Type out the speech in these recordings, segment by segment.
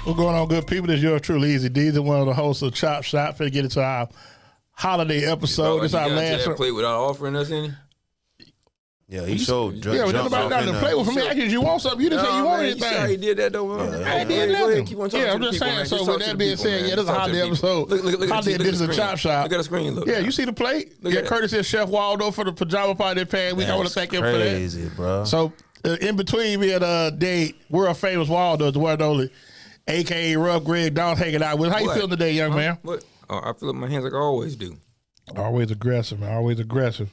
What's going on, good people? This is yours truly, EZDZ, one of the hosts of Chop Shop. Finna get into our holiday episode. This is our last one. Plate without offering us any? Yeah, he showed. Yeah, but nobody got to play with me. Actually, you want something? You didn't say you want anything. You he did that though. I did nothing. Yeah, I'm just saying. So with that being said, yeah, this is a holiday episode. Holiday edition of Chop Shop. Look at the screen. Look. Yeah, you see the plate? Yeah, courtesy of Chef Waldo for the pajama party pad week. I want to thank him for that. Crazy, bro. So in between me and Dade, world famous Waldo, the one and only, aka Ruff, Greg, Don hanging out with. How you feeling today, young man? What? I feel like my hands like I always do. Always aggressive, man. Always aggressive.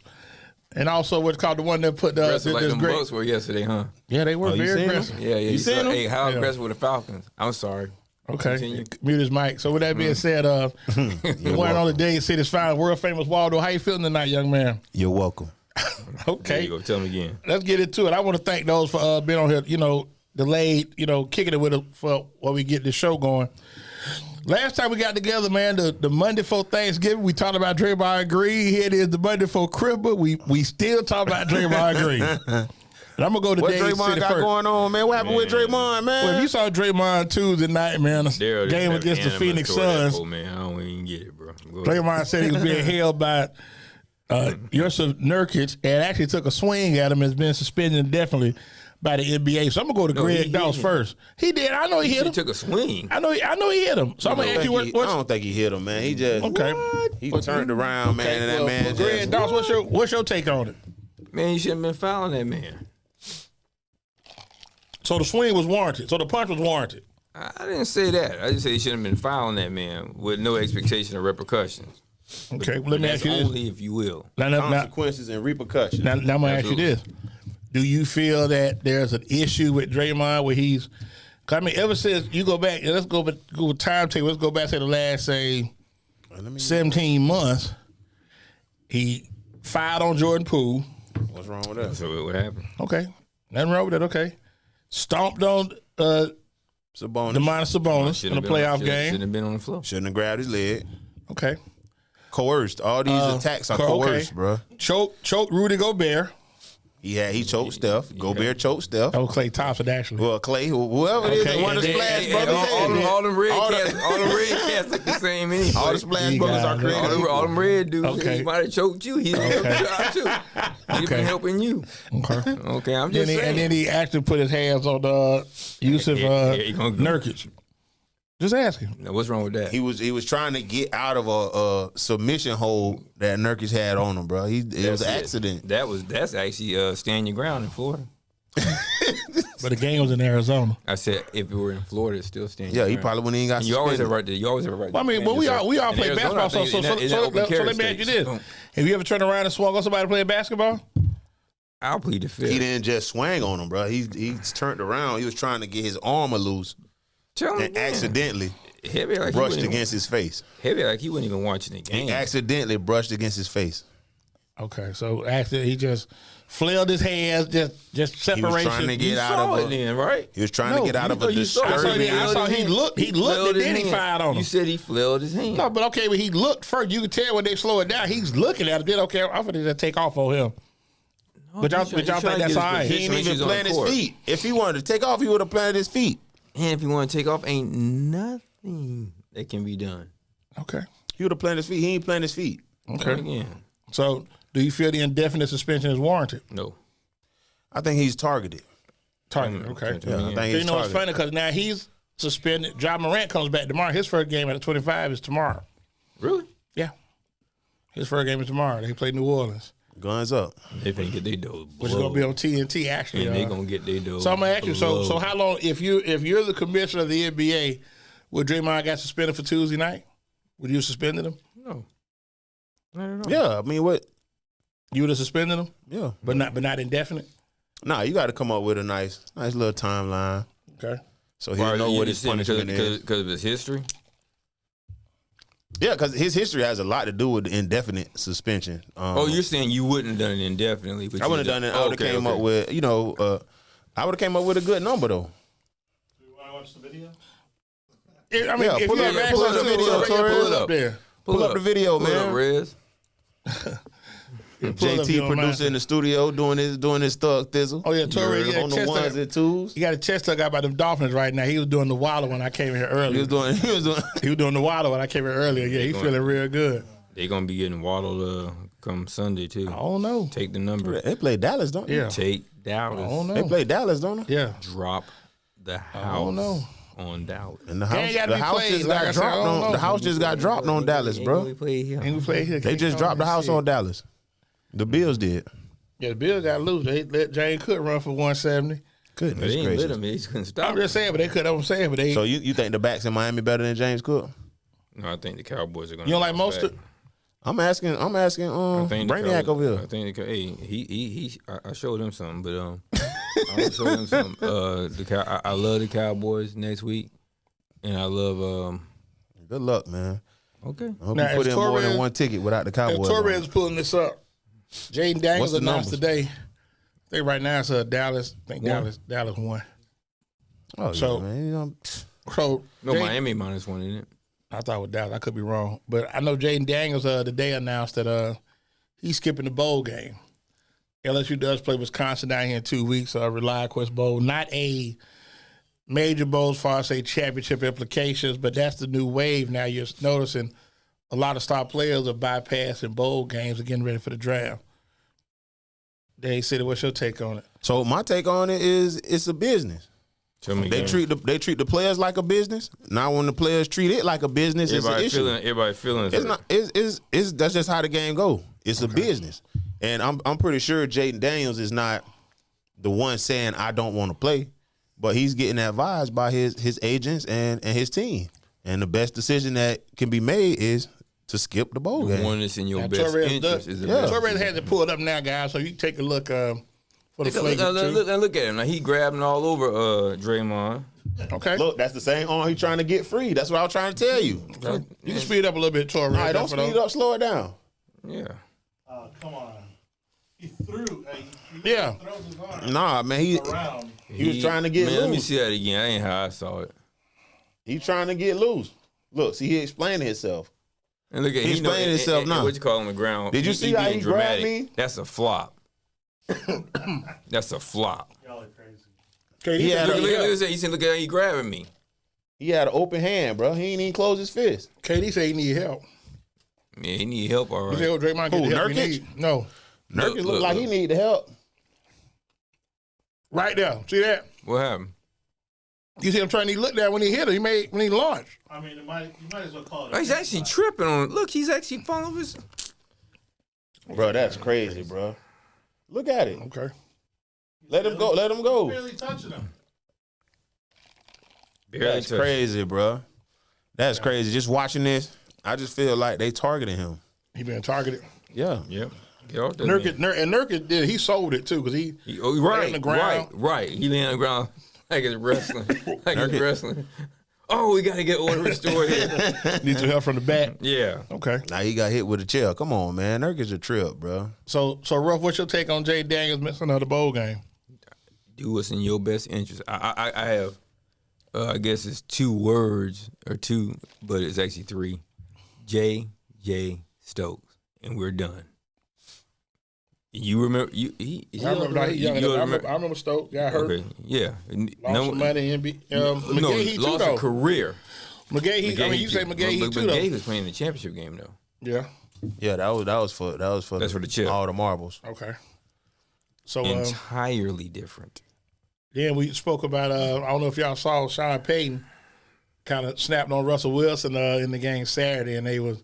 And also what's called the one that put like them Bucks were yesterday, huh? Yeah, they were very aggressive. Yeah. You seen them? Hey, how aggressive were the Falcons? I'm sorry. Okay. Continue. Mute his mic. So with that being said, the one on the day city's fine, world famous Waldo. How you feeling tonight, young man? You're welcome. Okay. There you go. Tell me again. Let's get into it. I want to thank those for being on here, delayed, kicking it with us for while we get this show going. Last time we got together, man, the Monday before Thanksgiving, we talked about Draymond Green. Here it is, the Monday before Christmas. We still talk about Draymond Green. And I'm gonna go to Dade Draymond City got first. going on, man? What happened with Draymond, man? Well, if you saw Draymond Tuesday night, man, game against the Phoenix Suns. Man, I don't even get it, bro. Draymond said he was being held by Yusuf Nurkic and actually took a swing at him and has been suspended indefinitely by the NBA. So I'm gonna go to Greg Dawes first. He did. I know he hit him. He took a swing. I know he hit him. So I'm gonna ask you I don't think he hit him, man. He just he turned around, man, and that man just. Greg Dawes, what's your take on it? Man, you shouldn't have been fouling that man. So the swing was warranted. So the punch was warranted. I didn't say that. I just said he shouldn't have been fouling that man with no expectation of repercussions. Okay, well, let me ask you this. Only if you will. Consequences and repercussions. Now I'm gonna ask you this. Do you feel that there's an issue with Draymond where he's? Cause I mean, ever since you go back, let's go with timetable. Let's go back to the last 17 months. He fired on Jordan Poole. What's wrong with that? So what happened? Okay, nothing wrong with that. Okay, stomped on Sabonis. Sabonis in a playoff game. Shouldn't have been on the floor. Shouldn't have grabbed his leg. Okay, coerced. All these attacks are coerced, bro. Choked Rudy Gobert. He choked Steph. Gobert choked Steph. That was Klay Thompson, actually. Well, Klay, whoever it is, one of the Splash Brothers. All them red cats look the same anyway. All the Splash Brothers are created. All them red dudes. Okay. He might have choked you. He's helped you out too. He's been helping you. Okay, I'm just saying. And then he actually put his hands on Yusuf Nurkic. Just ask him. Now, what's wrong with that? He was trying to get out of a submission hold that Nurkic had on him, bro. It was an accident. That's actually stand your ground in Florida. But the game was in Arizona. I said if it were in Florida, it's still stand. Yeah, he probably wouldn't even got suspended. You always have a right to. You always have a right. Well, I mean, but we all play basketball. So let me ask you this: have you ever turned around and swung on somebody playing basketball? I'll plead the fifth. He didn't just swing on him, bro. He turned around. He was trying to get his arm loose. And accidentally brushed against his face. Heavy like he wasn't even watching the game. He accidentally brushed against his face. Okay, so actually he just flailed his hands, just separation. He was trying to get out of it, right? He was trying to get out of a disturbing. I saw he looked, and then he fired on him. You said he flailed his hand. No, but okay, but he looked first. You could tell when they slow it down. He's looking at it. Then okay, I'm gonna just take off on him. No, but y'all think that's all right? He didn't even plant his feet. If he wanted to take off, he would have planted his feet. And if you want to take off, ain't nothing that can be done. Okay. He would have planted his feet. He ain't planted his feet. Okay. Again. So, do you feel the indefinite suspension is warranted? No. I think he's targeted. Targeted, okay. Yeah, I think he's targeted. It's funny because now he's suspended. Ja Morant comes back tomorrow. His first game at the 25 is tomorrow. Really? Yeah. His first game is tomorrow. They play New Orleans. Guns up. They finna get their dough. Which is gonna be on TNT actually. And they gonna get their dough. So I'm gonna ask you. So how long? If you're the commissioner of the NBA, would Draymond got suspended for Tuesday night? Would you have suspended him? No. Not at all. Yeah, I mean, what? You would have suspended him? Yeah, but not indefinite. Nah, you got to come up with a nice little timeline. Okay. So he know what his punishment is because of his history. Yeah, because his history has a lot to do with the indefinite suspension. You're saying you wouldn't have done it indefinitely? But I wouldn't have done it. I would have came up with, I would have came up with a good number though. Do you want to watch the video? I mean, yeah, if pull you up have the video, pull it up there. Pull up the video, man. Pull up, Rez. JT producer in the studio doing his thug thizzle. Oh yeah, Torre on the ones and twos. He got a chest tuck out by them Dolphins right now. He was doing the Waller when I came here earlier. He was doing the Waller when I came here earlier. Yeah, he feeling real good. They gonna be getting Waddle come Sunday too. I don't know. Take the number. They play Dallas, don't they? Yeah. Take Dallas. I don't know. They play Dallas, don't they? Yeah. Drop the house I don't know. on Dallas. And the Game house, gotta be played, like I said, I don't know. the house just got dropped on Dallas, bro. And we play here. They just dropped the house on Dallas. The Bills did. Yeah, the Bills got loose. They let James Cook run for 170. Goodness They ain't gracious. let him. He just couldn't stop. I'm just saying, but they could. I'm saying, but they. So you think the backs in Miami better than James Cook? No, I think the Cowboys are going. You don't like Mostert? I'm asking. Brainiac over here. I think I showed him something, but I showed him something. I love the Cowboys next week, and I love. Good luck, man. Okay. I hope you put in more than one ticket without the Cowboys. Torres is pulling this up. Jaden Daniels What's the announced numbers? today. I think right now it's Dallas. I think Dallas won. Oh, So- yeah, man. So No, Miami. Miami -1 in it. I thought it was Dallas. I could be wrong, but I know Jaden Daniels today announced that he's skipping the bowl game. LSU does play Wisconsin down here in 2 weeks. Rely Quest Bowl, not a major bowl as far as say championship implications, but that's the new wave now. You're noticing a lot of star players are bypassing bowl games and getting ready for the draft. Dave City, what's your take on it? So my take on it is it's a business. They treat the players like a business. Now when the players treat it like a business, it's an issue. Everybody feeling It's not. It's that's just how the game go. It's a business, and I'm pretty sure Jaden Daniels is not the one saying I don't want to play, but he's getting advised by his agents and his team. And the best decision that can be made is to skip the bowl the game. one that's in your Now, best Torres interest is the Yeah. best. Torres had to pull it up now, guys, so you can take a look for the Look, flag. look at him. Now he grabbing all over Draymond. Okay. Look, that's the same arm he's trying to get free. That's what I was trying to tell you. Okay. You can speed up a little bit, Torres. All right, don't speed up, slow it down. Yeah. Come on. He threw. Yeah. Throws his arm Nah, man, he around. was trying to get Man, loose. let me see that again. I ain't how I saw it. He's trying to get loose. Look, see, he explained himself. And look at He's playing himself now. What you call on the ground? Did you see how being he grabbed me? That's a flop. That's a flop. Y'all are crazy. Okay, He had Look a- at this. He said, "Look at how he grabbing me." He had an open hand, bro. He ain't even close his fist. KD say he need help. Man, he need help. All He right. said, "Oh, Draymond get Who, the help he Nurkic? need." No, Nurkic look like he need the help. right there. See that? What happened? You see him trying to look there when he hit it. When he launched. I mean, you might as well call it. Oh, he's actually tripping on it. Look, he's actually falling over his. Bro, that's crazy, bro. Look at it. Okay. Let him go. Let him go. Barely touching him. Barely That's touched. crazy, bro. That's crazy. Just watching this, I just feel like they targeting him. He been targeted. Yeah. Yep. Get off that Nurkic did. He sold it too because he right, on the ground. right. He lay on the ground like it's wrestling. Like it's wrestling. Oh, we got to get order restored here. needs some help from the back. Yeah. Okay. Now he got hit with a chair. Come on, man. Nurkic's a trip, bro. So Ruff, what's your take on Jay Daniels missing another bowl game? Do what's in your best interest. I have, I guess it's 2 words or 2, but it's actually 3. J.J. Stokes, and we're done. You remember? I remember Stokes got hurt. Okay, yeah. Lost some money in McGahee he lost too though. a career. McGahee, you say McGahee he too though. McGahee was playing the championship game though. Yeah. Yeah, that was for That's for the chip. all the marbles. Okay. So Entirely different. then we spoke about I don't know if y'all saw Sean Payton kind of snapped on Russell Wilson in the game Saturday, and they was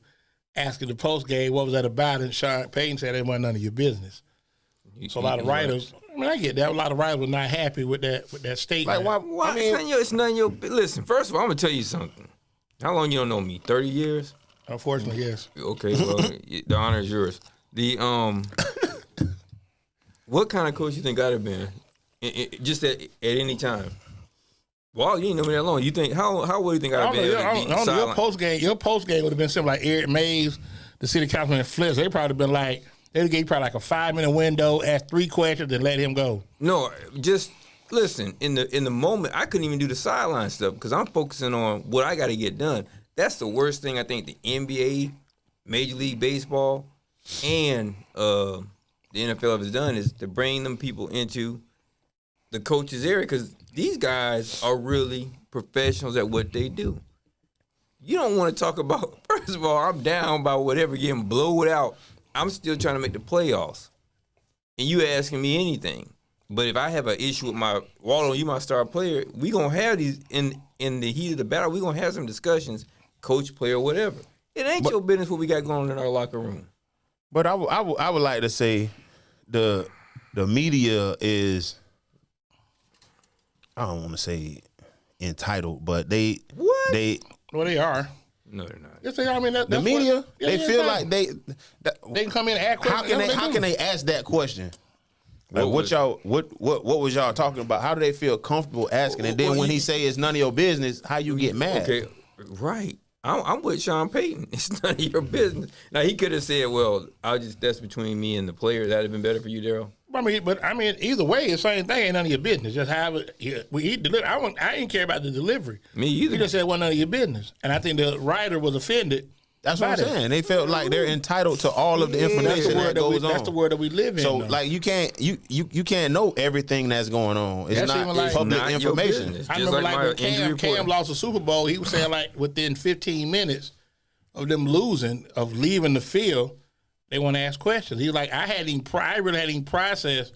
asking the post game what was that about, and Sean Payton said it wasn't none of your business. So a lot of writers, I mean, I get that. A lot of writers were not happy with that statement. Like, why? I mean, It's none of your. Listen, first of all, I'm gonna tell you something. How long you don't know me? 30 years. Unfortunately, yes. Okay, well, the honor is yours. The what kind of coach you think I'd have been, just at any time? Well, you ain't know me that long. You think how would you think I'd have been? I don't know. Your post game would have been something like Eric Mays, the city councilman Flintz. They probably been like they gave probably like a 5-minute window, ask 3 questions, and let him go. No, just listen. In the moment, I couldn't even do the sideline stuff because I'm focusing on what I got to get done. That's the worst thing I think the NBA, Major League Baseball, and the NFL has done is to bring them people into the coaches area because these guys are really professionals at what they do. You don't want to talk about, first of all, I'm down by whatever, getting blowed out. I'm still trying to make the playoffs. And you asking me anything. But if I have an issue with my Waldo, you my star player, we going to have these, in the heat of the battle, we going to have some discussions, coach, player, whatever. It ain't your business what we got going on in our locker room. But I would like to say the media is, I don't want to say entitled, but they Well, they are. No, they're not. Yes, they are. I mean, that's the media what, they feel like they can come in and ask questions. how can they ask that question? Like what was y'all talking about? How do they feel comfortable asking? And then when he say it's none of your business, how you get mad? Okay, right. I'm with Sean Payton. It's none of your business. Now he could have said, "Well, that's between me and the player." That'd have been better for you, Daryl. I mean, either way, it's the same thing. Ain't none of your business. Just have it. We deliver. I didn't care about the delivery. Me either. He just said it wasn't none of your business, and I think the writer was offended. That's what I'm saying. They felt like they're entitled to all of the information that goes on. That's the word that we live in. So, though. like, you can't know everything that's going on. It's That's not even like- public Not your information. business. I Just remember like my when injury Cam report. lost the Super Bowl, he was saying like within 15 minutes of them losing, of leaving the field, they want to ask questions. He was like, I really hadn't even processed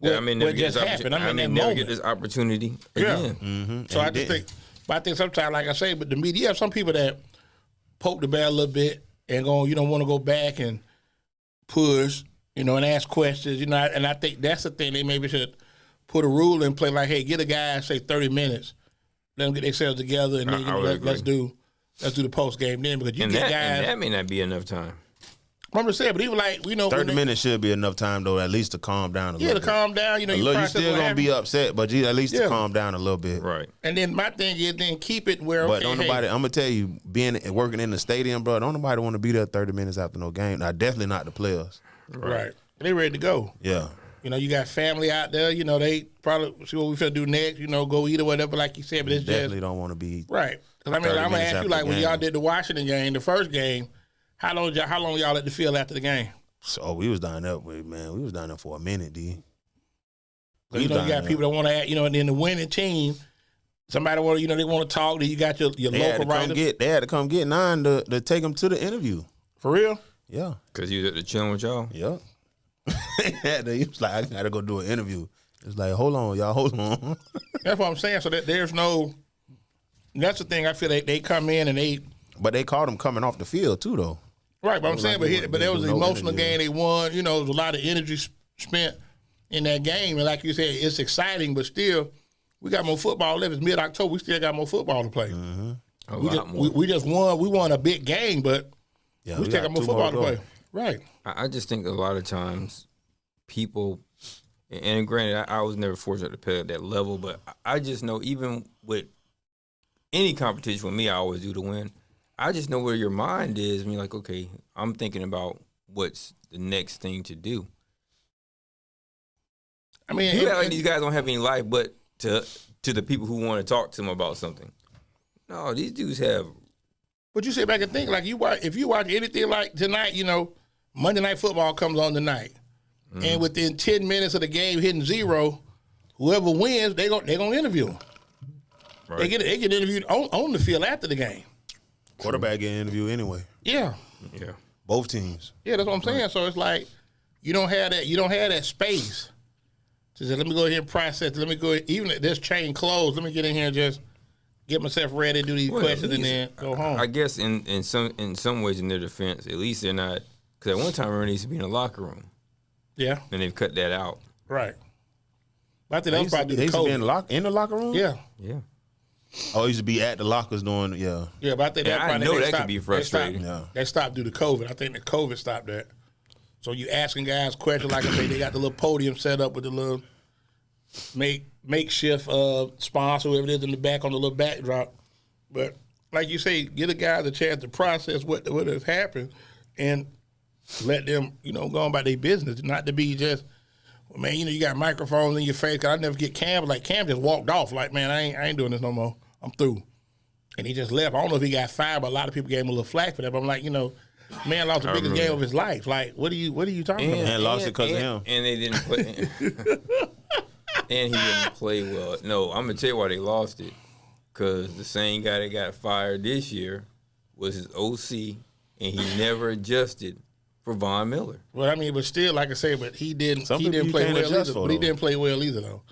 what just happened. I mean, never get this opportunity again. Mm-hmm. So I just think, but I think sometimes, like I say, but the media, you have some people that poke the bear a little bit and want to go back and push, and ask questions, and I think that's the thing. They maybe should put a rule in play, like, hey, get a guy, say 30 minutes, let them get themselves together, and then let's do the post game then, because And that may not be enough time. I'm just saying, but even like 30 minutes should be enough time though, at least to calm down a little bit. to calm down. You still gonna be upset, but at least to calm down a little bit. Right. And then my thing is, then keep it where. But okay, don't nobody. I'm gonna tell you, working in the stadium, bro. Don't nobody want to be there 30 minutes after no game. Now, definitely not the players. right? They ready to go. Yeah. You got family out there. They probably see what we finna do next. Go eat or whatever, like you said. But it's Definitely just don't want to be right. Because I'm 30 gonna minutes ask you, after like the when game. y'all did the Washington game, the first game, how long y'all at the field after the game? So we was down there, man. We was down there for a minute, D. So, you got people that want to, and then the winning team, somebody want they want to talk. Then you got your local writer. They had to come get 9 to take them to the interview. For real? Yeah. Because you was at the chilling with y'all? Yeah. He was like, I gotta go do an interview. It's like, hold on, y'all, hold on. That's what I'm saying. So that there's no. That's the thing. I feel they come in and But they caught him coming off the field too, though. right. But I'm saying, but there was an no emotional interview. game. They won. There was a lot of energy spent in that game, and like you said, it's exciting. But still, we got more football left. It's mid-October. We still got more football to play. A We lot just, more. we just won. We won a big game, but Yeah, we still got more 2 football to go. play. Right. I just think a lot of times people, and granted, I was never fortunate to play at that level, but I just know even with any competition with me, I always do to win. I just know where your mind is. And you're like, okay, I'm thinking about what's the next thing to do. I mean, You act like these guys don't have any life, but to the people who want to talk to them about something. No, these dudes have. but you sit back and think, like if you watch anything like tonight, Monday Night Football comes on tonight, and within 10 minutes of the game hitting 0, whoever wins, they're gonna interview them. Right. They get interviewed on the field after the game. Quarterback getting interviewed anyway. Yeah, Yeah. Both teams. yeah, that's what I'm saying. So it's like you don't have that space to say, let me go ahead and process. Let me go even if this chain closed. Let me get in here and just get myself ready, do these Well, questions, at and then go home. I guess in some ways in their defense, at least they're not. Because at one time, everyone needs to be in the locker room, yeah, and they've cut that out. right. But I think that was probably They the used to be COVID. in the locker room? Yeah. Yeah. Oh, he used to be at the lockers doing, yeah. Yeah, but I think Yeah, that I probably know they that could stopped- be frustrating. They stopped due to COVID. I think the COVID stopped that. So you asking guys questions, like I say, they got the little podium set up with the little makeshift sponsor, whoever it is in the back on the little backdrop. But like you say, give the guys a chance to process what has happened and let them, go on about their business, not to be just, well, man, you got microphones in your face. 'Cause I never get Cam. Like Cam just walked off. Like, man, I ain't doing this no more. I'm through. And he just left. I don't know if he got fired, but a lot of people gave him a little flack for that. But I'm like, Man lost the biggest game of his life. Like, what are you talking about? And lost it 'cause of him. And they didn't play. And he didn't play well. No, I'm gonna tell you why they lost it. Because the same guy that got fired this year was his OC, and he never adjusted for Von Miller. Well, I mean, but still, like I said, but he didn't Some people you play can't well adjust either. for, But he though. didn't play well either, though.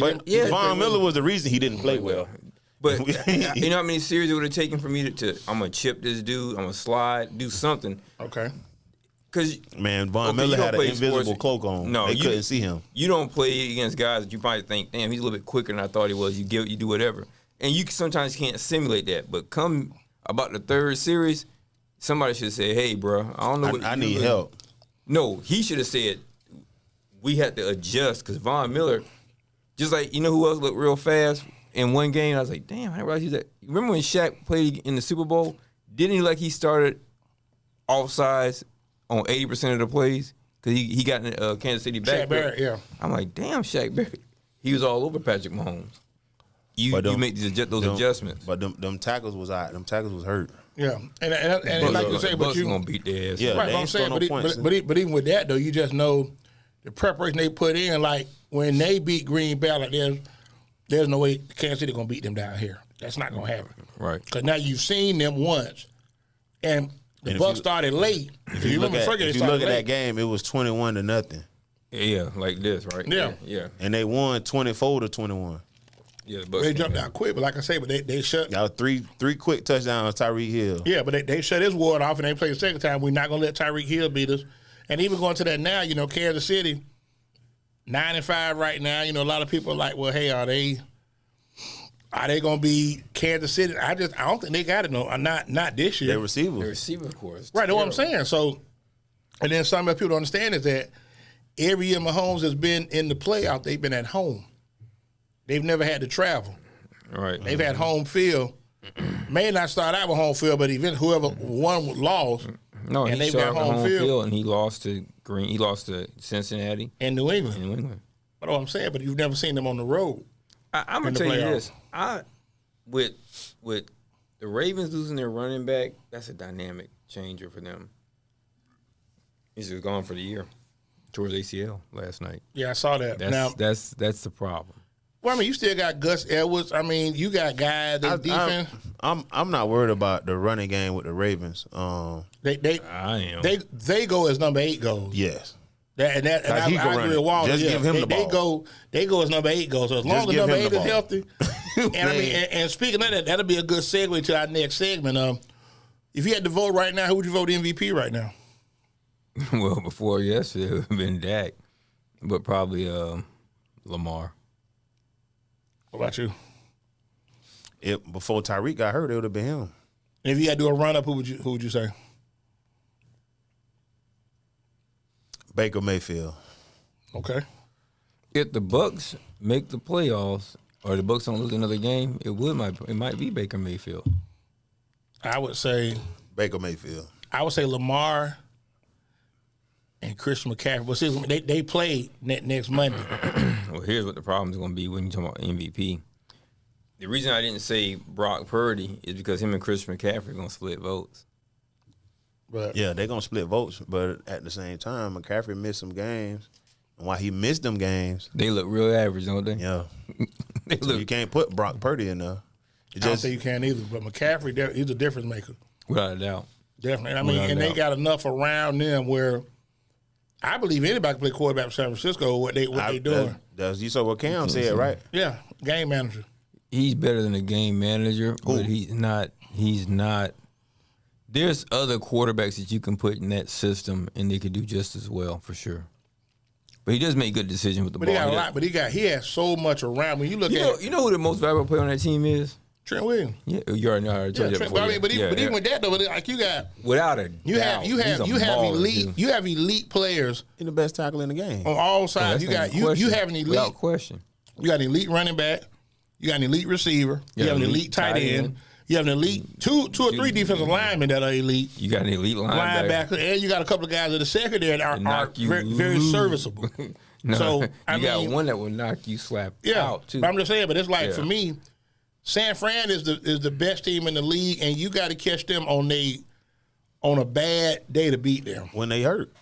But Yeah, Von Miller was the reason he didn't play well. But you know how many series it would have taken for me to I'm gonna chip this dude, I'm gonna slide, do something. Okay. Because Man, Von Okay, Miller you don't had an play invisible sports. cloak on. No, they you- couldn't see him. you don't play against guys that you probably think, damn, he's a little bit quicker than I thought he was. You do whatever, and you sometimes can't simulate that. But come about the third series, somebody should say, "Hey, bro, I don't know what I you need really-" help. No, he should have said we had to adjust because Von Miller, just like you know who else looked real fast in one game. I was like, damn, I didn't realize he's that. Remember when Shaq played in the Super Bowl? Didn't he like he started offsides on 80% of the plays because he got in Kansas City back? Shaq Barrett, yeah. I'm like, damn, Shaq Barrett. He was all over Patrick Mahomes. You But them- make those adjustments. But them tackles was out. Them tackles was hurt. Yeah. And like you say, but Bucks you gonna beat their ass. Yeah. right. they But I'm ain't saying, score no points. but even with that though, you just know the preparation they put in. Like when they beat Green Bay, like there's no way Kansas City gonna beat them down here. That's not gonna happen. Right. Because now you've seen them once, and the And if Bucks you- started late. If you look remember at, Ferguson, if they you look started at that late. game, it was 21-0, Yeah, like this, right? Yeah. Yeah. and they won 24-21. Yeah. The Bucks They gonna jumped have- out quick, but like I say, but they shut. Y'all three quick touchdowns, Tyreek Hill. Yeah, but they shut his ward off, and they played the second time. We're not gonna let Tyreek Hill beat us. And even going to that now, you know, Kansas City 9-5 right now. You know, a lot of people are like, well, hey, are they gonna be Kansas City? I don't think they got it. No, not this year. Their The receivers. receiver, of course. Right, that's what I'm saying. So, and then some of the people don't understand is that every year Mahomes has been in the playoff, they've been at home. They've never had to travel. Right. They've had home field. May not start out with home field, but even whoever won lost No, and he they've got started home home field. field and he lost to Green. He lost to Cincinnati in New England. in New England. But what I'm saying, but you've never seen them on the road. I'm in gonna the tell you playoffs. this. With the Ravens losing their running back, that's a dynamic changer for them. He's just gone for the year. Towards ACL last night. Yeah, I saw that. That's Now, that's the problem. well, I mean, you still got Gus Edwards. I mean, you got guys that defense. I'm not worried about the running game with the Ravens. They I am. they go as number 8 goes. Yes. And Cause he can I run agree it. with Walter. Just give him the They ball. go as number 8 goes. So as long as give number him 8 the is ball. healthy, and I mean, and speaking of that, that'll be a good segue to our next segment. If you had to vote right now, who would you vote MVP right now? Well, before yesterday, it would have been Dak, but probably Lamar. What about you? Before Tyreek got hurt, it would have been him. And if you had to do a run up, who would you say? Baker Mayfield. Okay. If the Bucks make the playoffs or the Bucks don't lose another game, it might be Baker Mayfield. I would say Baker Mayfield. Lamar and Christian McCaffrey. But see, they play next Monday. Well, here's what the problem is going to be when you talk about MVP. The reason I didn't say Brock Purdy is because him and Christian McCaffrey are going to split votes. But Yeah, they're gonna split votes, but at the same time, McCaffrey missed some games. And while he missed them games, They look real average, don't they? yeah, They so look you can't put Brock Purdy in there. It I don't just think you can either. But McCaffrey, he's a difference maker. without a doubt. Definitely. I mean, Without and a they doubt. got enough around them where I believe anybody can play quarterback for San Francisco. What they doing? That's you saw what Cam said, right? Yeah, game manager. He's better than a game manager, but he's not. There's other quarterbacks that you can put in that system, and they could do just as well, for sure. But he does make good decisions with the But ball. he got a He lot. But he has so much around. When you look does- at you know who the most valuable player on that team is? Trent Williams. Yeah, you already know. I already Yeah, told you that Trent, before. but, I mean, Yeah, but even yeah. with that though, but like you got Without a you have doubt, he's a baller, too. elite players He's the best tackle in the game. on all Oh, sides. that's You not got even you question. have an elite. Without question. You got an elite running back. You got an elite receiver. You have an elite tight end. You have an elite two or three defensive linemen that are elite. You got an elite Linebacker, and you got a couple of guys in the secondary that are knock you very loose. serviceable. No, So, I you got mean- one that will knock you slap Yeah, out too. but I'm just saying. But it's like Yeah. for me, San Fran is the best team in the league, and you got to catch them on on a bad day to beat them. when they hurt.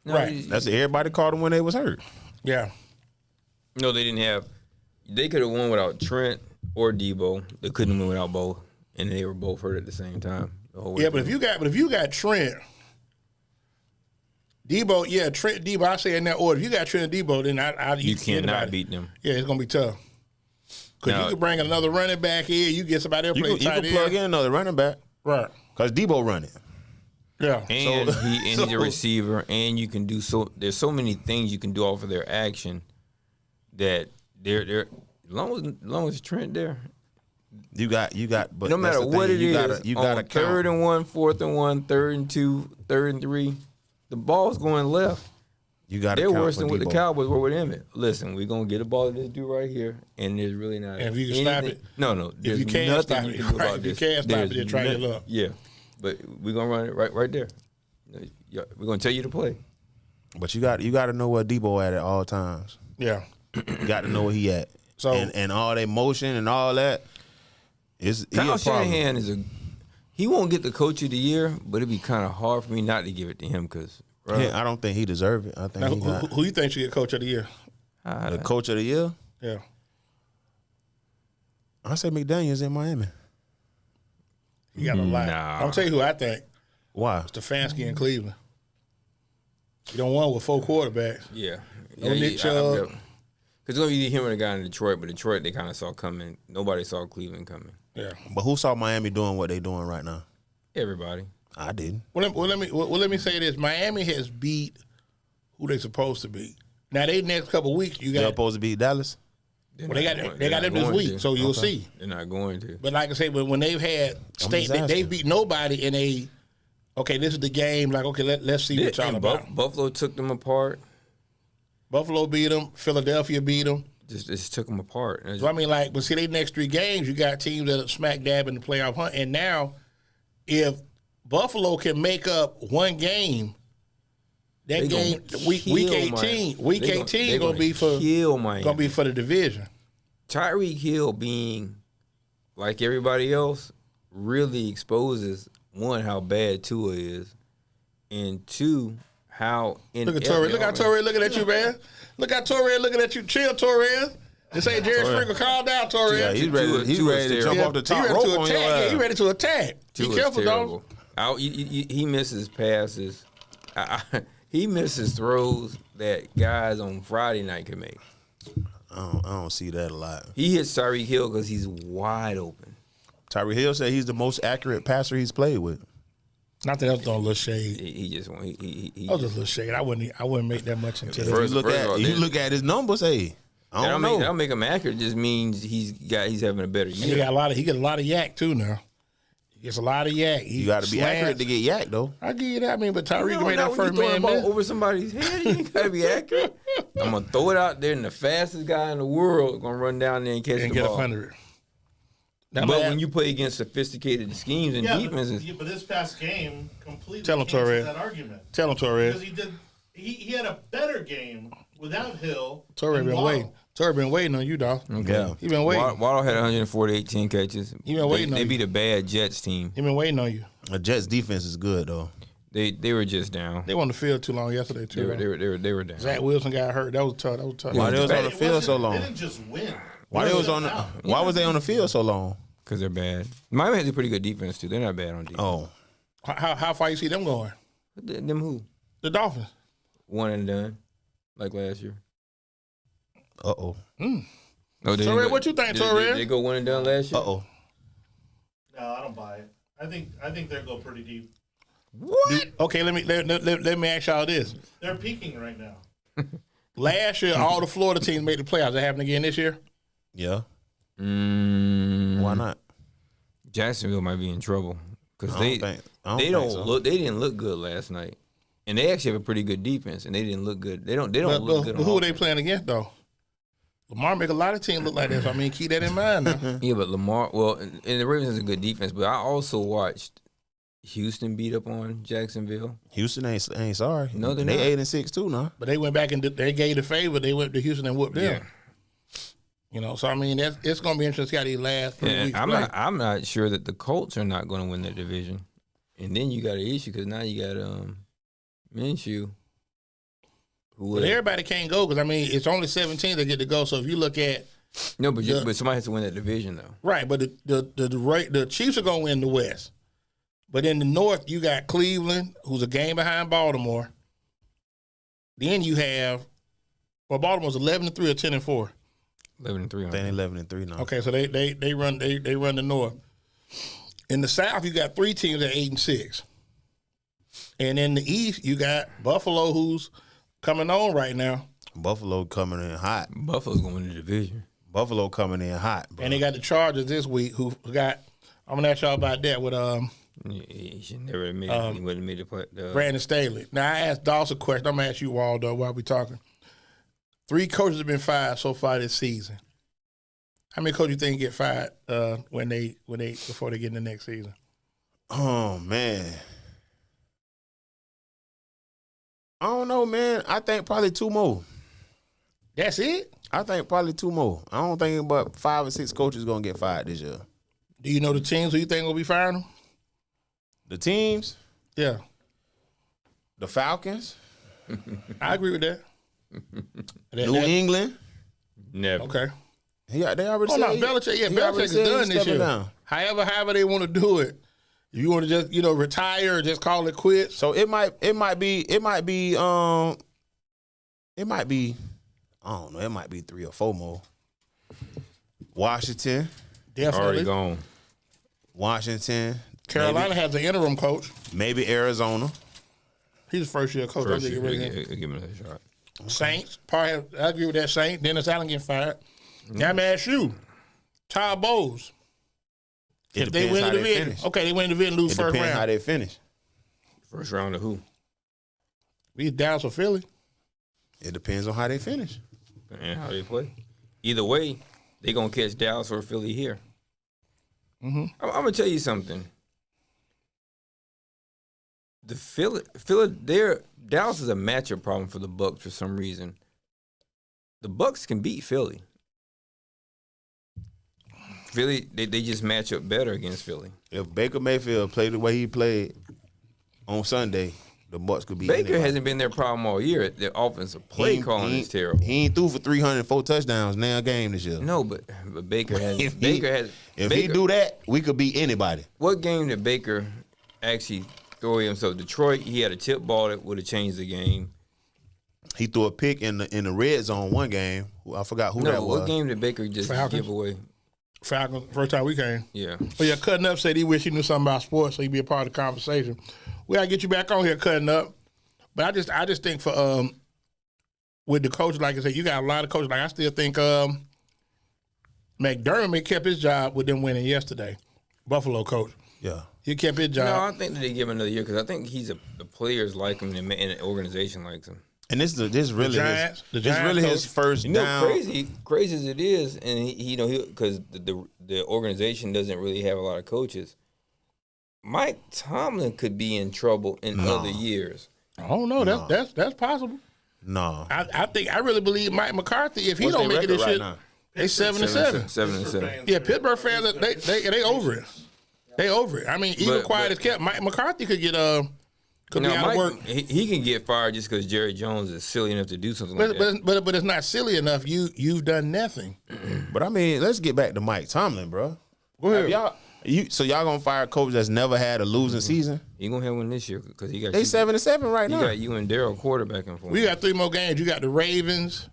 No, Right. That's everybody called them when they was hurt. Yeah. No, they didn't have. They could have won without Trent or Debo. They couldn't win without both, and they were both hurt at the same time. The whole way Yeah, but through. if you got Trent, Debo, Trent, Debo, I say in that order. If you got Trent and Debo, then you see cannot anybody. beat them. Yeah, it's gonna be tough. Because Now- you could bring another running back here, you get somebody else You play can tight end. plug in another running back Right. because Debo run it. Yeah. And he's a so- receiver, and you can do so. There's so many things you can do off of their action that they're long as Trent there. You got, but No that's matter the thing, what it is, you on gotta third count. and 1, 4th and 1, 3rd and 2, 3rd and 3, the ball's going left. You got. They're worse than what the Cowboys were with Emmett. Listen, we're gonna get a ball to this dude right here, and there's really not. And if you can stop anything- it- no. There's you can't nothing stop you it, can do right, about if you this. can't stop it, There's then try your no- luck. Yeah, but we're gonna run it right there. Yeah, we're gonna tell you to play. But you got to know where Debo at all times. Yeah. You got to know where he at. So- and all that motion and all that is he Kyle a problem. Shanahan he won't get the coach of the year, but it'd be kind of hard for me not to give it to him because Yeah, I don't think he deserve it. I think Now, he got who you think should get coach of the year? the coach of the year. Yeah. I say McDaniel's in Miami. He got a lot. Nah. I'll tell you who I think. Why? Stefanski in Cleveland. You don't want with 4 quarterbacks. yeah, No Nick Chubb. Because it's gonna be him and a guy in Detroit, but Detroit they kind of saw coming. Nobody saw Cleveland coming. Yeah. But who saw Miami doing what they doing right now? Everybody. I didn't. Let me say this. Miami has beat who they supposed to beat. Now they next couple weeks you They're got supposed to beat Dallas. They're well, they not got going- they got they're them not this going week, to. so you'll see. They're not going to. But like I say, when they've had state just they've asking. beat nobody in a okay, this is the game. Like okay, let's see what y'all And about. Buffalo took them apart. Buffalo beat them. Philadelphia beat them. Just took them apart. So I mean, like, but see, they next 3 games, you got teams that are smack dab in the playoff hunt. And now, if Buffalo can make up one game, that They game gonna week kill 18, Miami. week They 18 gonna gonna be for kill Miami. gonna be for the division. Tyreek Hill being like everybody else really exposes one how bad Tua is, and 2 how Look at Torres. Look how Torres looking at you, man. Look how Torres looking at you. Chill, Torres. This ain't Jerry Springer. Calm down, Torres. Yeah, he's ready. He's Tua ready to is jump terrible. off the He top ready rope to on your attack. Yeah, ass. he ready to attack. Be Tua's careful, terrible. dog. He misses passes. He misses throws that guys on Friday night can make. I don't see that a lot. He hits Tyreek Hill because he's wide open. Tyreek Hill said he's the most accurate passer he's played with. Not that I was throwing a little shade. He just won't. He I was just a little shade. I wouldn't make that much into First- it. You of all, you look at his numbers. Hey, I that don't don't know. make him accurate. Just means he's having a better He year. got a lot of yak too now. He gets a lot of yak. You got to be accurate to get yak though. I give you that. I mean, but Tyreek No, made not that when first you throwing man the ball miss. over somebody's head. You ain't gotta be accurate. I'm gonna throw it out there, and the fastest guy in the world gonna run down there and catch and the get ball. 100. But when you play against sophisticated schemes and defenses, but this past game completely Tell him, cancels Torres. that argument. Tell him, Torres. Because he had a better game without Hill. Torres and been Waddle. waiting. Torres been waiting on you, dog. Yeah. He been waiting. Waddle had 148 10 catches. He been waiting on They you. beat a bad Jets team. He been waiting on you. The Jets defense is good though. They were just down. They won the field too long yesterday too. They were down. Zach Wilson got hurt. That was tough. Why they was on the It field so wasn't- long? They didn't just win. Why they was on? Out. Why was they on the field so long? Because they're bad. Miami has a pretty good defense too. They're not bad on defense. Oh, How far you see them going? Them who? The Dolphins. One and done, like last year. oh, No, they Torres, didn't go- what you think, did- Torres? Did they go one and done last year? oh. No, I don't buy it. I think they'll go pretty deep. What? Okay, let me ask y'all this. They're peaking right now. Last year, all the Florida teams made the playoffs. That happened again this year? Yeah. Mm, Why not? Jacksonville might be in trouble because I they don't they think don't so. look. They didn't look good last night, and they actually have a pretty good defense, and they didn't look good. They don't look good. But on who are they offense. playing against, though? Lamar make a lot of teams look like that. So, I mean, keep that in mind now. Yeah, but Lamar. Well, and the Ravens is a good defense, but I also watched Houston beat up on Jacksonville. Houston ain't sorry. No, they're they not. 8-6 too now. But they went back and they gave the favor. They went to Houston and whooped them. You know, so I mean, it's going to be interesting to see how these last 3 And weeks play. I'm not sure that the Colts are not going to win that division. And then you got an issue because now you got Minshew. But everybody can't go because, I mean, it's only 17 that get to go. So if you look at no, but somebody has to win that division though. Right, but the Chiefs are going to win the West. But in the North, you got Cleveland, who's a game behind Baltimore. Then you have, well, Baltimore's 11-3 or 10-4. 11-3. They 11-3 now. Okay, so they run the North. In the South, you got 3 teams at 8-6, and in the East, you got Buffalo, who's coming on right now. Buffalo coming in hot. Buffalo's going to win the division. Buffalo coming in hot, bro. And they got the Chargers this week, who got. I'm gonna ask y'all about that with He should never have made. He wouldn't have made the play. Brandon Staley. Now I asked Dawson a question. I'm gonna ask you, Waldo, while we talking. 3 coaches have been fired so far this season. How many coaches you think get fired before they get in the next season? Oh man, I don't know, man. I think probably 2 more. That's it? I think probably 2 more. I don't think about 5 or 6 coaches gonna get fired this year. Do you know the teams who you think will be firing them? The teams, Yeah, the Falcons, I agree with that. New England. Never. Okay. They already Oh said. no, Belichick. Yeah, Belichick is done this year. Down. However they want to do it. If you want to just retire or just call it quits. So it might be. I don't know. It might be 3 or 4 more. Washington, Definitely. Already gone. Washington. Carolina has an interim coach. Maybe Arizona. He's a first-year coach. First I think year, he really give him a shot. Saints. I agree with that. Saints. Dennis Allen getting fired. Now I'm ask you, Todd Bowles. It If they depends win how the they division, finish. okay, they win the division, lose It first depends how round. they finish. First round of who? We Dallas or Philly. It depends on how they finish. And how they play. Either way, they gonna catch Dallas or Philly here. Mm-hmm. I'm gonna tell you something. The Dallas is a matchup problem for the Bucs for some reason. The Bucs can beat Philly. Philly, they just match up better against Philly. If Baker Mayfield played the way he played on Sunday, the Bucs could be. Baker hasn't been their problem all year. The offensive play calling is terrible. He ain't threw for 304 touchdowns now a game this year. No, but Baker has. If Baker he do that, we could beat anybody. What game did Baker actually throw himself? Detroit, he had a tip ball that would have changed the game. He threw a pick in the red zone one game. I forgot who that was. What game did Baker just Falcons. give away? Falcons, first time we came. Yeah. But yeah, Cutting Up said he wish he knew something about sports so he'd be a part of the conversation. We gotta get you back on here, Cutting Up. But I just think for with the coaches, like I said, you got a lot of coaches. Like I still think McDermott kept his job with them winning yesterday. Buffalo coach. Yeah. He kept his job. No, I think that they give him another year because I think the players like him and the organization likes him. And this really Giants his first You know, down. crazy as it is, and he because the organization doesn't really have a lot of coaches. Mike Tomlin could be in trouble in other years. I don't know. That's possible. No. I really believe Mike McCarthy, if he What's don't their make it this record shit, right now? they 7-7. 7-7. Yeah, Pittsburgh fans, they over it. They over it. I mean, even But- quiet as kept, Mike McCarthy could get could be out of work. He can get fired just because Jerry Jones is silly enough to do something like that. But it's not silly enough. You've done nothing. But I mean, let's get back to Mike Tomlin, bro. Go ahead. Y'all gonna fire a coach that's never had a losing season? He gonna have one this year because he got They 7-7 right He now. got you and Daryl quarterbacking for him. We got 3 more games. You got the Ravens.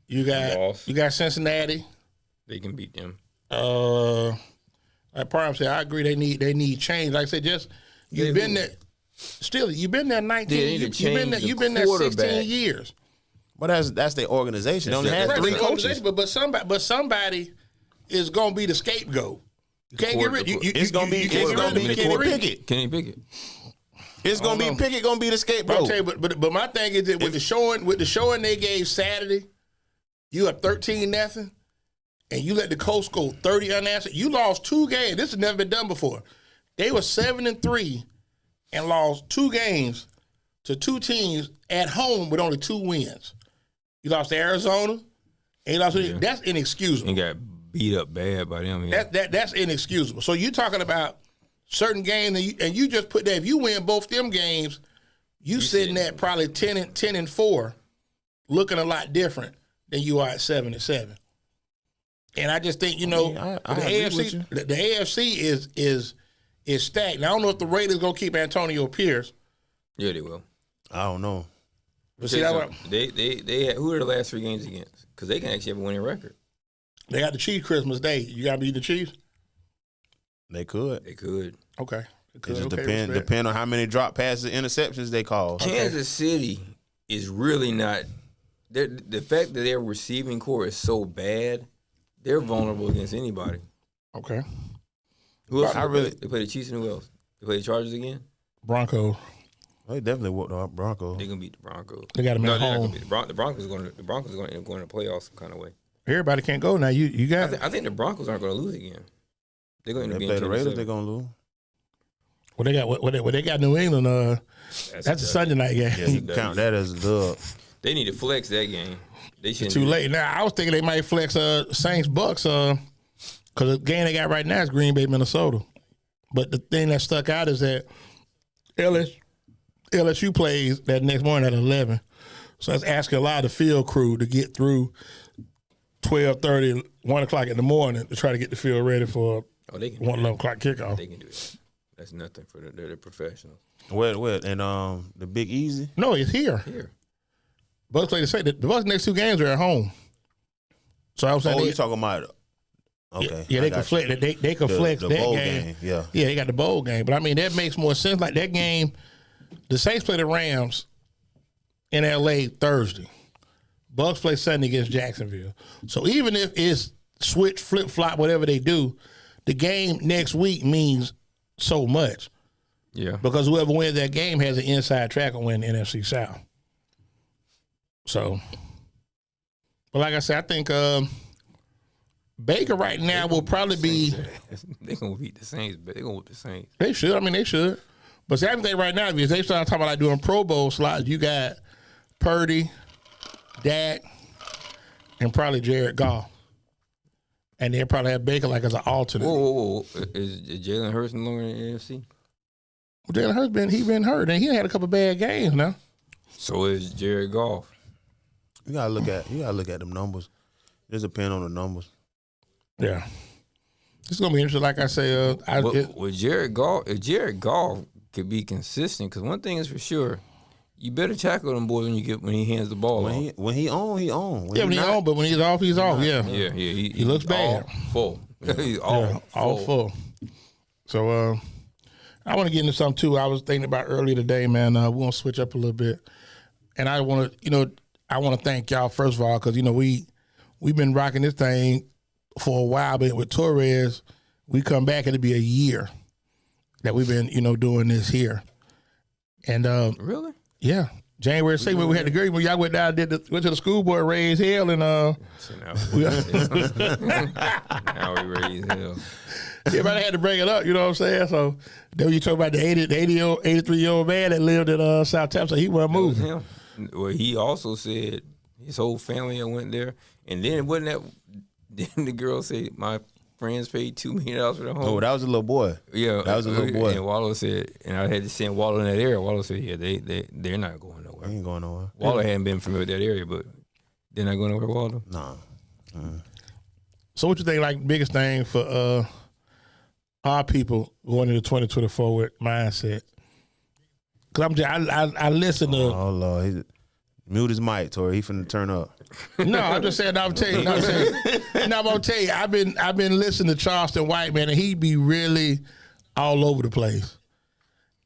You Loss. got Cincinnati. They can beat them. Like Parham said, I agree. They need change. Like I said, you've been there. Still, you've been there 19. They need to change You've the been there 16 quarterback. years. But that's their organization. They only had Right, 3 the coaches. organization, but somebody is gonna be the scapegoat. You can't get rid. It's gonna be Pickett. Kenny Pickett. It's gonna be Pickett. Gonna be the But I'll scapegoat. tell you, but my thing is that with the showing they gave Saturday, you up 13-0, and you let the coach go 30 unanswered. You lost 2 games. This has never been done before. They were 7-3 and lost 2 games to 2 teams at home with only 2 wins. You lost to Arizona, and you lost. That's inexcusable. He got beat up bad by them. Yeah. That's inexcusable. So you're talking about certain games, and you just put that. If you win both them games, you sitting at probably 10-4, looking a lot different than you are at 7-7. And I just think, the AFC is stacked. Now, I don't know if the Raiders gonna keep Antonio Pierce. Yeah, they will. I don't know. But see, they had, who are the last 3 games against? Because they can actually have a winning record. They got the Chiefs Christmas Day. You got to beat the Chiefs? They could. They could. Okay. It just depend on how many drop passes and interceptions they call. Kansas City is really not – the fact that their receiving core is so bad, they're vulnerable against anybody. Okay. Who else? They play the Chiefs and who else? They play the Chargers again? Broncos. They definitely whooped the Broncos. They're going to beat the Broncos. They got them at home. The Broncos are going to end up going to the playoffs some kind of way. Everybody can't go now. You got I think the Broncos aren't going to lose again. They're going to play the Raiders. They're going to lose. Well, they got New England. That's a Sunday night game. Yeah, you count that as a dub. They need to flex that game. They shouldn't. Too late. Now I was thinking they might flex Saints Bucks because the game they got right now is Green Bay Minnesota. But the thing that stuck out is that LSU plays that next morning at 11. So that's asking a lot of the field crew to get through 12:30, 1 o'clock in the morning to try to get the field ready for 11 o'clock kickoff. They can do that. That's nothing for they're professionals. Where? And the Big Easy? No, it's here. Here. Bucks play the Bucks next 2 games are at home. So I was saying, you talking about? Okay. Yeah, they can flex. They can flex the that bowl game. Yeah, they got the bowl game. But I mean, that makes more sense. Like that game, the Saints play the Rams in LA Thursday. Bucks play Sunday against Jacksonville. So even if it's switch, flip, flop, whatever they do, the game next week means so much. Yeah. Because whoever wins that game has an inside track on winning the NFC South. So, but like I said, I think Baker right now will probably be. They're going to beat the Saints, but they're going to whip the Saints. They should. I mean, they should. But see, I think right now, if they start talking about like doing Pro Bowl slots, you got Purdy, Dak, and probably Jared Goff. And they'll probably have Baker like as an alternate. Whoa. Is Jalen Hurts no longer in the AFC? Well, Jalen Hurts been hurt, and he had a couple bad games now. So is Jared Goff. You gotta look at them numbers. Just depend on the numbers. Yeah, it's gonna be interesting. Like I say, with Jared Goff, if Jared Goff could be consistent, because one thing is for sure, you better tackle them boys when he hands the ball off. When he on, he on. When he on, but when he's off, he's off. Yeah. He looks bad. Full. He's all full. So I want to get into something too. I was thinking about earlier today, man. We want to switch up a little bit, and I want to thank y'all first of all because we've been rocking this thing for a while, but with Torres, we come back, it'll be a year that we've been doing this here, and really. Yeah, January 2nd when we had the great when y'all went down went to the school board raise hell and now we raise hell. Everybody had to bring it up, you know what I'm saying? So then you talk about the 83-year-old man that lived in South Texas, he wasn't moving. Him. Well, he also said his whole family went there, and then then the girl said my friends paid $2 million for the home. Oh, that was a little boy. Yeah, that was a little boy. And Wallow said, and I had to send Wallow in that area. Wallow said, yeah, they're not going nowhere. They ain't going nowhere. Wallow hadn't been familiar with that area, but they're not going nowhere. Wallow. Nah. So what you think? Like biggest thing for our people going into 2024 with mindset? Because I listen to. Oh Lord, mute his mic, Tori. He finna turn up. No, I'm just saying. I'm gonna tell you. I've been listening to Charleston White, man, and he be really all over the place.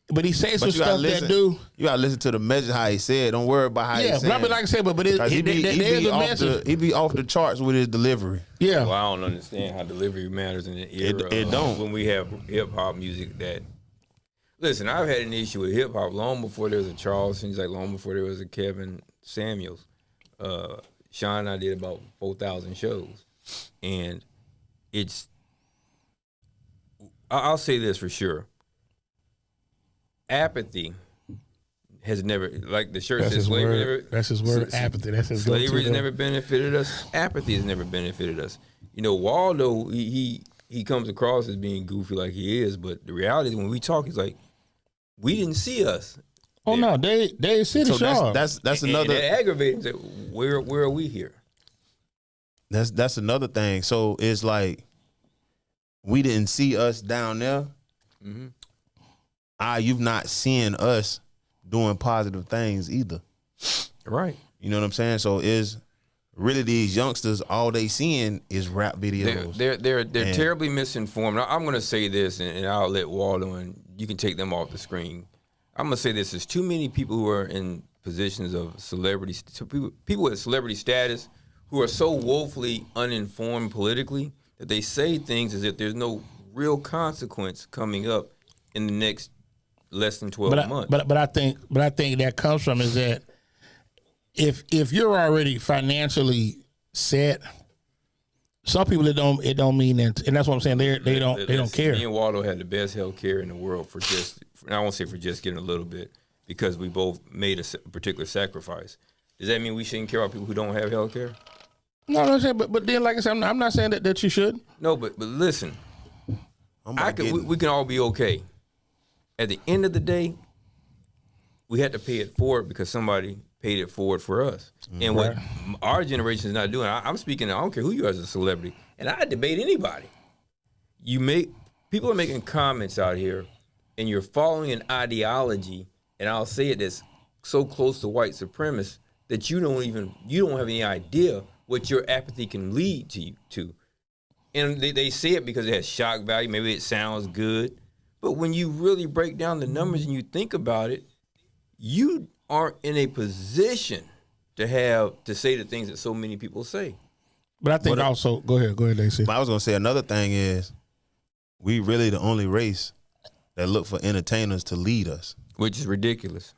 But he says some stuff that do. You gotta listen to the message how he said. Don't worry about how he said. Yeah, but like I said, but there's a message. He be off the charts with his delivery. Yeah. Well, I don't understand how delivery matters in the era. It don't. When we have hip hop music that. Listen, I've had an issue with hip hop long before there was a Charleston, like long before there was a Kevin Samuels. Sean and I did about 4,000 shows, and I'll say this for sure. Apathy has never, like the shirt says slavery. That's his word, apathy. That's his slavery has never benefited us. Apathy has never benefited us. Waldo, he he comes across as being goofy like he is, but the reality is when we talk, he's like, we didn't see us. Oh no, they city So sharp. that's And another that aggravating. Like, where are we here? that's another thing. So it's like we didn't see us down there. You've not seen us doing positive things either. Right. You know what I'm saying? So is really these youngsters all they seeing is rap videos? They're terribly misinformed. I'm going to say this, and I'll let Waldo and you can take them off the screen. I'm going to say this: there's too many people who are in positions of celebrity, people with celebrity status, who are so woefully uninformed politically that they say things as if there's no real consequence coming up in the next less than 12 months. But I think that comes from is that if you're already financially set, some people it don't mean that, and that's what I'm saying. They don't care. Me and Waldo had the best health care in the world for just. I won't say for just getting a little bit because we both made a particular sacrifice. Does that mean we shouldn't care about people who don't have health care? No, I'm saying, but then like I said, I'm not saying that you should. No, but listen, we can all be okay. At the end of the day, we had to pay it forward because somebody paid it forward for us. And what our generation is not doing, I'm speaking, I don't care who you are as a celebrity, and I debate anybody. People are making comments out here, and you're following an ideology, and I'll say it, that's so close to white supremacists that you don't have any idea what your apathy can lead to. And they say it because it has shock value, maybe it sounds good, but when you really break down the numbers and you think about it, you aren't in a position to say the things that so many people say. But I think also, go ahead, Lacey. But I was gonna say another thing is we really the only race that look for entertainers to lead us, Which is ridiculous.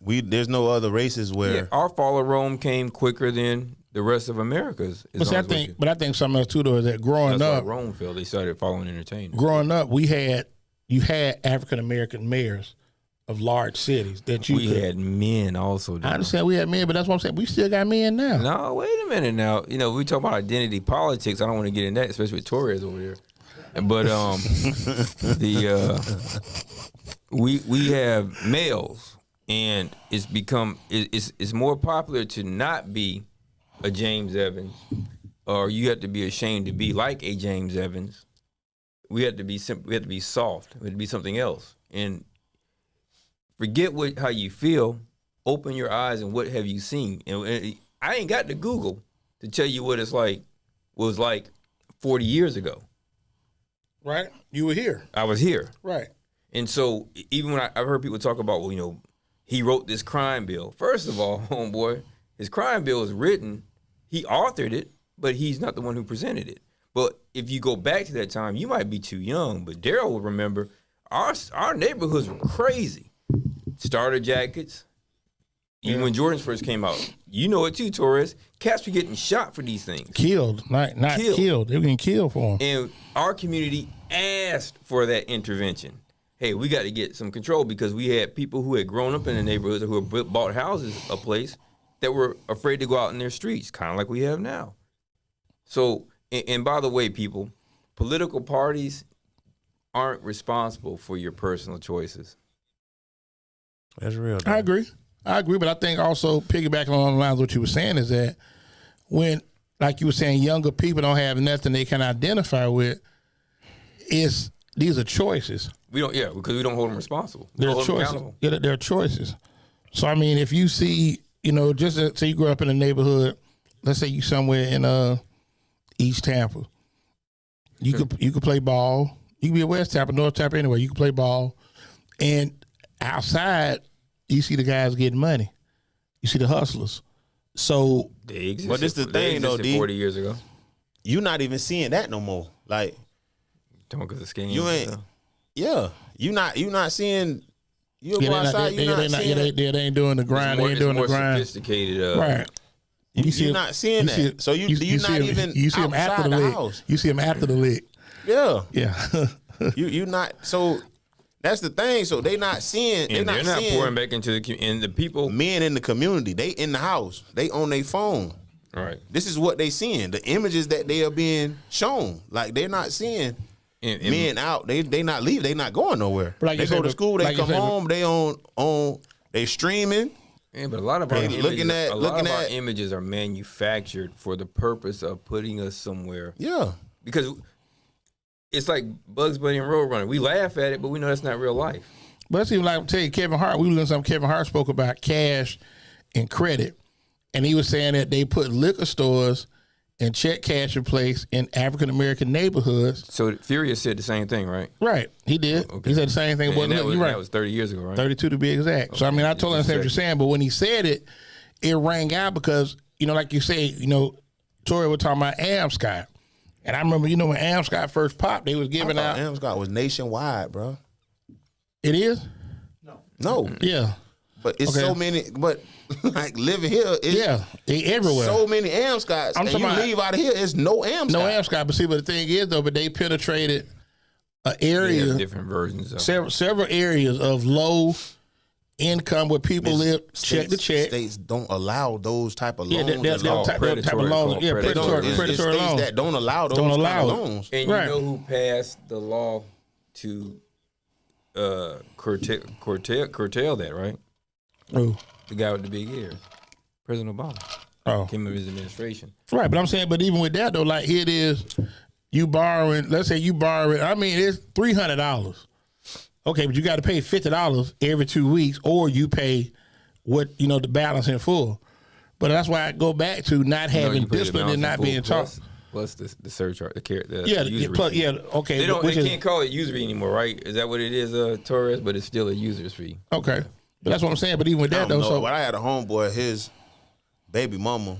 There's no other races where our fall of Rome came quicker than the rest of America's. But I think something else too though is that growing That's up, why Rome fell. They started following entertainers. Growing up, you had African American mayors of large cities that we had men also. I understand we had men, but that's what I'm saying. We still got men now. No, wait a minute now. We talk about identity politics. I don't want to get in that, especially with Torres over there. But we have males, and it's more popular to not be a James Evans, or you have to be ashamed to be like a James Evans. We have to be soft. We have to be something else, and forget how you feel. Open your eyes and what have you seen. And I ain't got to Google to tell you what was like 40 years ago. Right? You were here. I was here. Right. And so even when I've heard people talk about, he wrote this crime bill. First of all, homeboy, his crime bill is written. He authored it, but he's not the one who presented it. But if you go back to that time, you might be too young, but Daryl will remember our neighborhoods were crazy. Starter jackets. Even when Jordans first came out. You know it too, Torres. Cats were getting shot for these things. Killed. Not killed. They were getting killed for them. And our community asked for that intervention. Hey, we got to get some control because we had people who had grown up in the neighborhoods who had bought houses a place that were afraid to go out in their streets, kind of like we have now. So, and by the way, people, political parties aren't responsible for your personal choices. that's real. I agree, but I think also piggybacking along the lines of what you were saying is that when, like you were saying, younger people don't have nothing they can identify with, these are choices. Because we don't hold them responsible. They're choices. Yeah, they're choices. So I mean, if you see, just say you grew up in a neighborhood, let's say you somewhere in East Tampa, you could play ball. You can be a West Tampa, North Tampa, anywhere. You can play ball, and outside you see the guys getting money. You see the hustlers. So, but this the thing though, D. 40 years ago, you're not even seeing that no more. Like, don't go to scam. You ain't. Yeah, you not seeing. You go outside. They ain't doing the grind. They ain't doing the grind. Sophisticated. Right. You're not seeing that. So you not even. You see them after the lick. House. You see them after the lick. Yeah. Yeah. you not. So that's the thing. So they not seeing. And they're not pouring back into the people. Men in the community. They in the house. They on their phone. Right. This is what they seeing. The images that they are being shown. Like they're not seeing men out. They not leave. They not going nowhere. Like they go to school. They come home. They they streaming. Yeah, but a lot of our images are manufactured for the purpose of putting us somewhere. Yeah, because it's like Bugs Bunny and Roadrunner. We laugh at it, but we know that's not real life. But it's even like, I'll tell you, Kevin Hart. We learned something. Kevin Hart spoke about cash and credit, and he was saying that they put liquor stores and check cash in place in African American neighborhoods. So Furious said the same thing, right? Right, he did. Okay. He said the same thing. And that was 30 years ago, right? 32 to be exact. Okay. So I mean, I totally understand what you're saying, but when he said it, it rang out because, you know, like you say, you know, Tori was talking about Amscott. And I remember, you know, when Amscott first popped, they was giving out. Amscott was nationwide, bro. It is? No. Yeah. But it's so many, but like living here, they everywhere. So many Amscotts. And you leave out of here, it's no Amscott. No Amscott. But see, but the thing is though, but they penetrated an area, different versions of several areas of low income where people live check to check. States don't allow those type of loans. Type of loans. Yeah, predatory loans that don't allow those type of loans. And you know who passed the law to curtail that, right? Who? The guy with the big ears, President Obama. Oh, came in his administration. Right, but I'm saying, but even with that though, like here it is, you borrowing. Let's say you borrow it. I mean, it's $300. Okay, but you got to pay $50 every 2 weeks, or you pay what the balance in full. But that's why I go back to not having discipline and not being taught. Plus the surcharge, the usury. Okay. They can't call it usury anymore, right? Is that what it is, Torres? But it's still a user's fee. Okay, but that's what I'm saying. But even with that though, so but I had a homeboy, his baby mama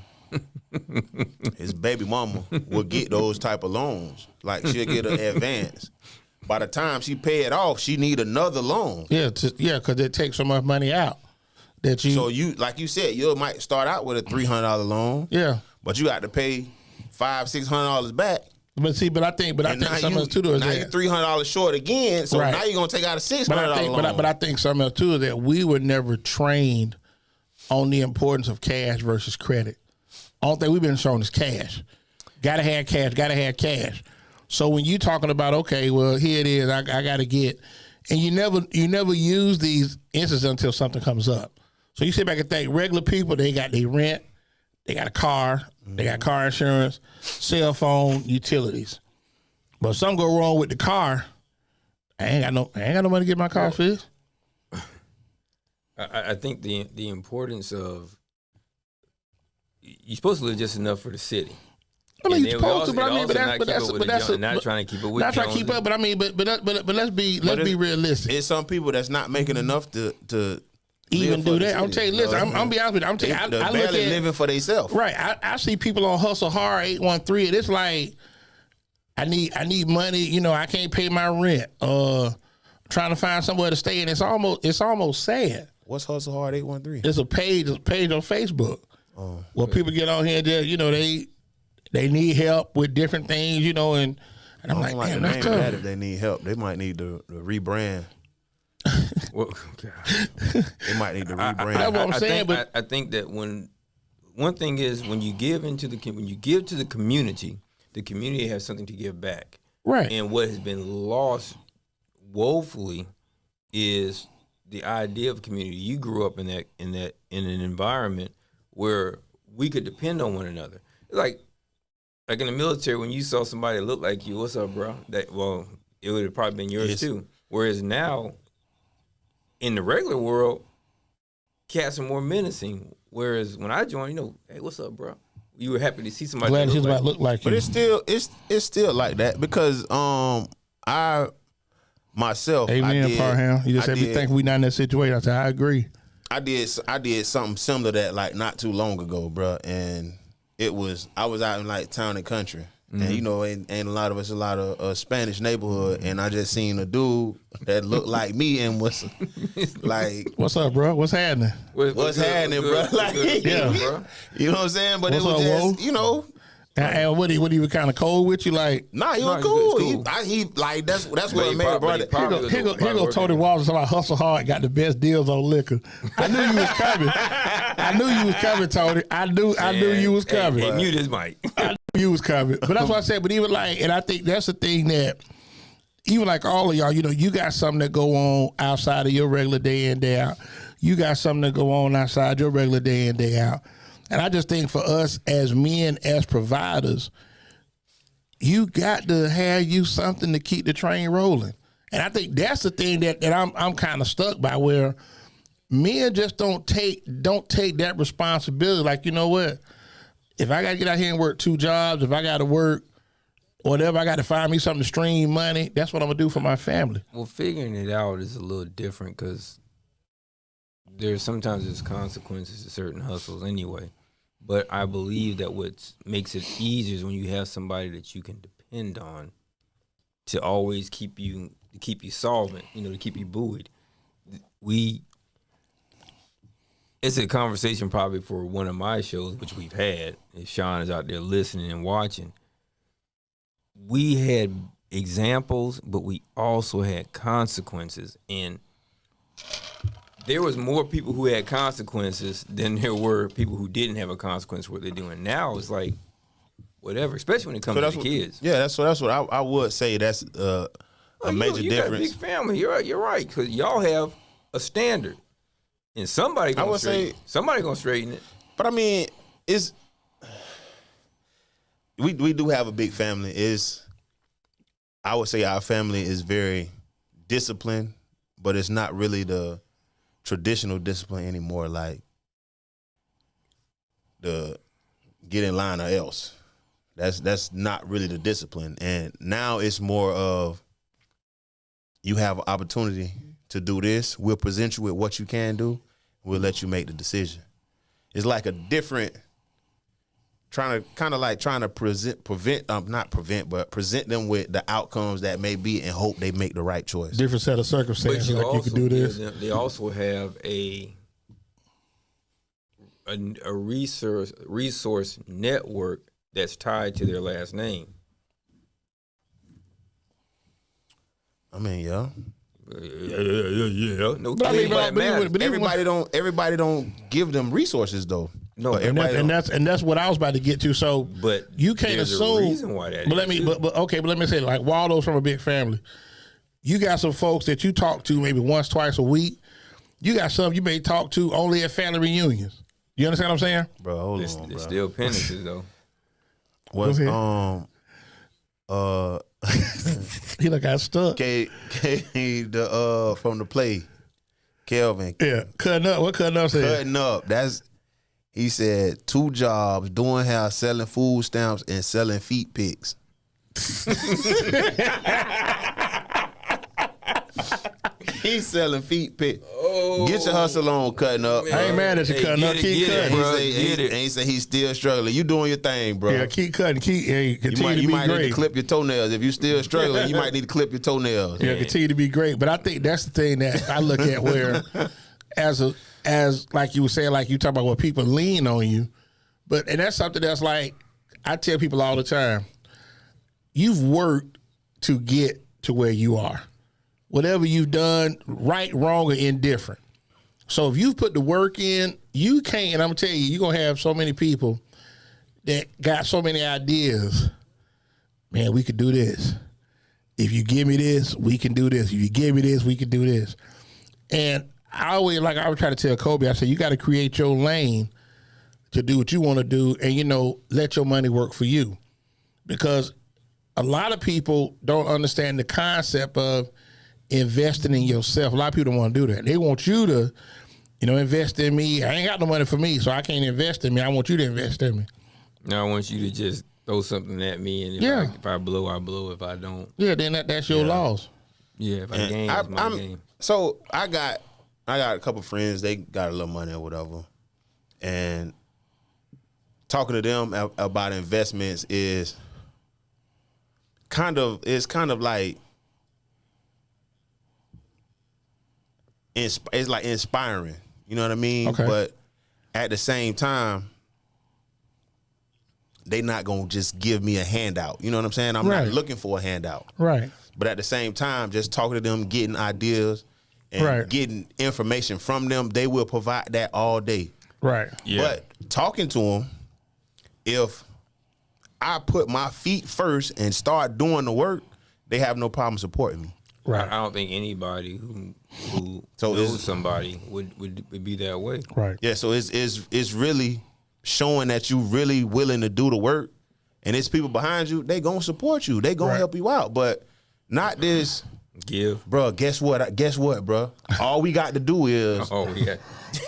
would get those type of loans. Like she'll get an advance. By the time she pay it off, she need another loan. Yeah, because it takes so much money out that you. So you, like you said, you might start out with a $300 loan. Yeah, but you got to pay $500-600 back. But I think something else too. Now you're $300 short again. So now you're gonna take out a $600 loan. But I think something else too is that we were never trained on the importance of cash versus credit. Only thing we've been shown is cash. Gotta have cash. Gotta have cash. So when you talking about, okay, well, here it is, I got to get, and you never use these instances until something comes up. So you sit back and think, regular people, they got their rent, they got a car, they got car insurance, cell phone, utilities. But if something go wrong with the car, I ain't got no money to get my car fixed. I think the importance of, you're supposed to live just enough for the city. I mean, you're supposed to, but I mean, not trying to keep up with. Not trying to keep up, but I mean, but let's be realistic. It's some people that's not making enough to even do that. I'm telling you, listen, I'm be honest with you. I'm telling you, I barely living for themselves. Right. I see people on Hustle Hard 813, and it's like, I need money. I can't pay my rent. Trying to find somewhere to stay, and it's almost sad. What's Hustle Hard 813? It's a page on Facebook. Where people get on here and just, they need help with different things, and I'm like, damn, that's tough. If they need help, they might need to rebrand. Well, they might need to rebrand. That's what I'm saying. I think that one thing is when you give to the community has something to give back. Right. And what has been lost woefully is the idea of community. You grew up in an environment where we could depend on one another. Like in the military, when you saw somebody that looked like you, what's up, bro? It would have probably been yours too. Whereas now, in the regular world, cats are more menacing. Whereas when I joined, hey, what's up, bro? You were happy to see somebody glad that look like you. But it's still like that because I myself, amen, Parham. You just said we think we not in that situation. I said I agree. I did something similar to that like not too long ago, bro, and I was out in like town and country, and and a lot of us a lot of Spanish neighborhood, and I just seen a dude that looked like me and was like, "What's up, bro? What's happening? What's happening, bro?" Like, yeah, bro. You know what I'm saying? But what's it was just, And what he was kind of cold with you, like? Nah, he was cool. He like that's what made it, brother. Here go Tony Walters about Hustle Hard got the best deals on liquor. I knew you was coming. Tony. I knew you was coming. And mute his mic. I knew you was coming. But that's what I said. But even like, and I think that's the thing that even like all of y'all, you know, you got something that go on outside of your regular day in, day out. You got something that go on outside your regular day in, day out. And I just think for us as men, as providers, you got to have you something to keep the train rolling. And I think that's the thing that I'm kind of stuck by, where men just don't take that responsibility. Like, you know what? If I got to get out here and work 2 jobs, if I got to work whatever, I got to find me something to stream money, that's what I'm going to do for my family. Well, figuring it out is a little different because there's consequences to certain hustles anyway. But I believe that what makes it easier is when you have somebody that you can depend on to always keep you solvent, you know, to keep you buoyed. It's a conversation probably for one of my shows, which we've had, if Sean is out there listening and watching. We had examples, but we also had consequences. And there was more people who had consequences than there were people who didn't have a consequence for what they're doing. Now it's like, whatever, especially when it comes to the kids. Yeah, that's what I would say. That's a major difference. You got a big family. You're right, because y'all have a standard. And somebody gonna straighten it. But I mean, we do have a big family. I would say our family is very disciplined, but it's not really the traditional discipline anymore, like the get in line or else. That's not really the discipline. And now it's more of, you have an opportunity to do this. We'll present you with what you can do. We'll let you make the decision. It's like a different, trying to present them with the outcomes that may be and hope they make the right choice. Different set of circumstances. Like you can do this. They also have a resource network that's tied to their last name. I mean, yeah. No, But I mean, but everybody don't give them resources though. No, and that's what I was about to get to. So, but you can't assume. A reason why that. But let me say, like, Waldo's from a big family. You got some folks that you talk to maybe once, twice a week. You got some you may talk to only at family reunions. You understand what I'm saying, bro? Hold on, bro. It's still penances though. What's he like got stuck. From the play, Kelvin. Yeah, cutting up. What cutting up said? Cutting up. He said 2 jobs, doing hair, selling food stamps, and selling feet pics. He's selling feet pics. Oh, get your hustle on, cutting up. Man. I ain't mad at you, cutting up. Keep cutting. He said he's still struggling. You doing your thing, bro. Yeah, keep cutting. Continue to be great. You might need to clip your toenails. If you still struggling, you might need to clip your toenails. Yeah, continue to be great. But I think that's the thing that I look at, where as like you were saying, like you talk about what people lean on you, and that's something that's like, I tell people all the time, you've worked to get to where you are. Whatever you've done, right, wrong, or indifferent. So if you've put the work in, you can't, and I'm telling you, you're going to have so many people that got so many ideas. Man, we could do this. If you give me this, we can do this. If you give me this, we can do this. And I was trying to tell Kobe, I said, you got to create your lane to do what you want to do and, let your money work for you. Because a lot of people don't understand the concept of investing in yourself. A lot of people don't want to do that. They want you to, invest in me. I ain't got no money for me, so I can't invest in me. I want you to invest in me. Now I want you to just throw something at me, and if I blow, I blow. If I don't, then that's your loss. Yeah, if I gain, it's my game. So I got a couple friends. They got a little money or whatever, and talking to them about investments is kind of like. It's like inspiring, you know what I mean? Okay. But at the same time, they not gonna just give me a handout. You know what I'm saying? I'm not looking for a handout. Right. But at the same time, just talking to them, getting ideas, and getting information from them, they will provide that all day. Right. Yeah. But talking to them, if I put my feet first and start doing the work, they have no problem supporting me. Right. I don't think anybody who So knows somebody would be that way. Right. Yeah, so it's really showing that you really willing to do the work, and it's people behind you. They gonna support you. They gonna help you out, but not this. Give. Bro, guess what? Guess what, bro? All we got to do is. Oh yeah.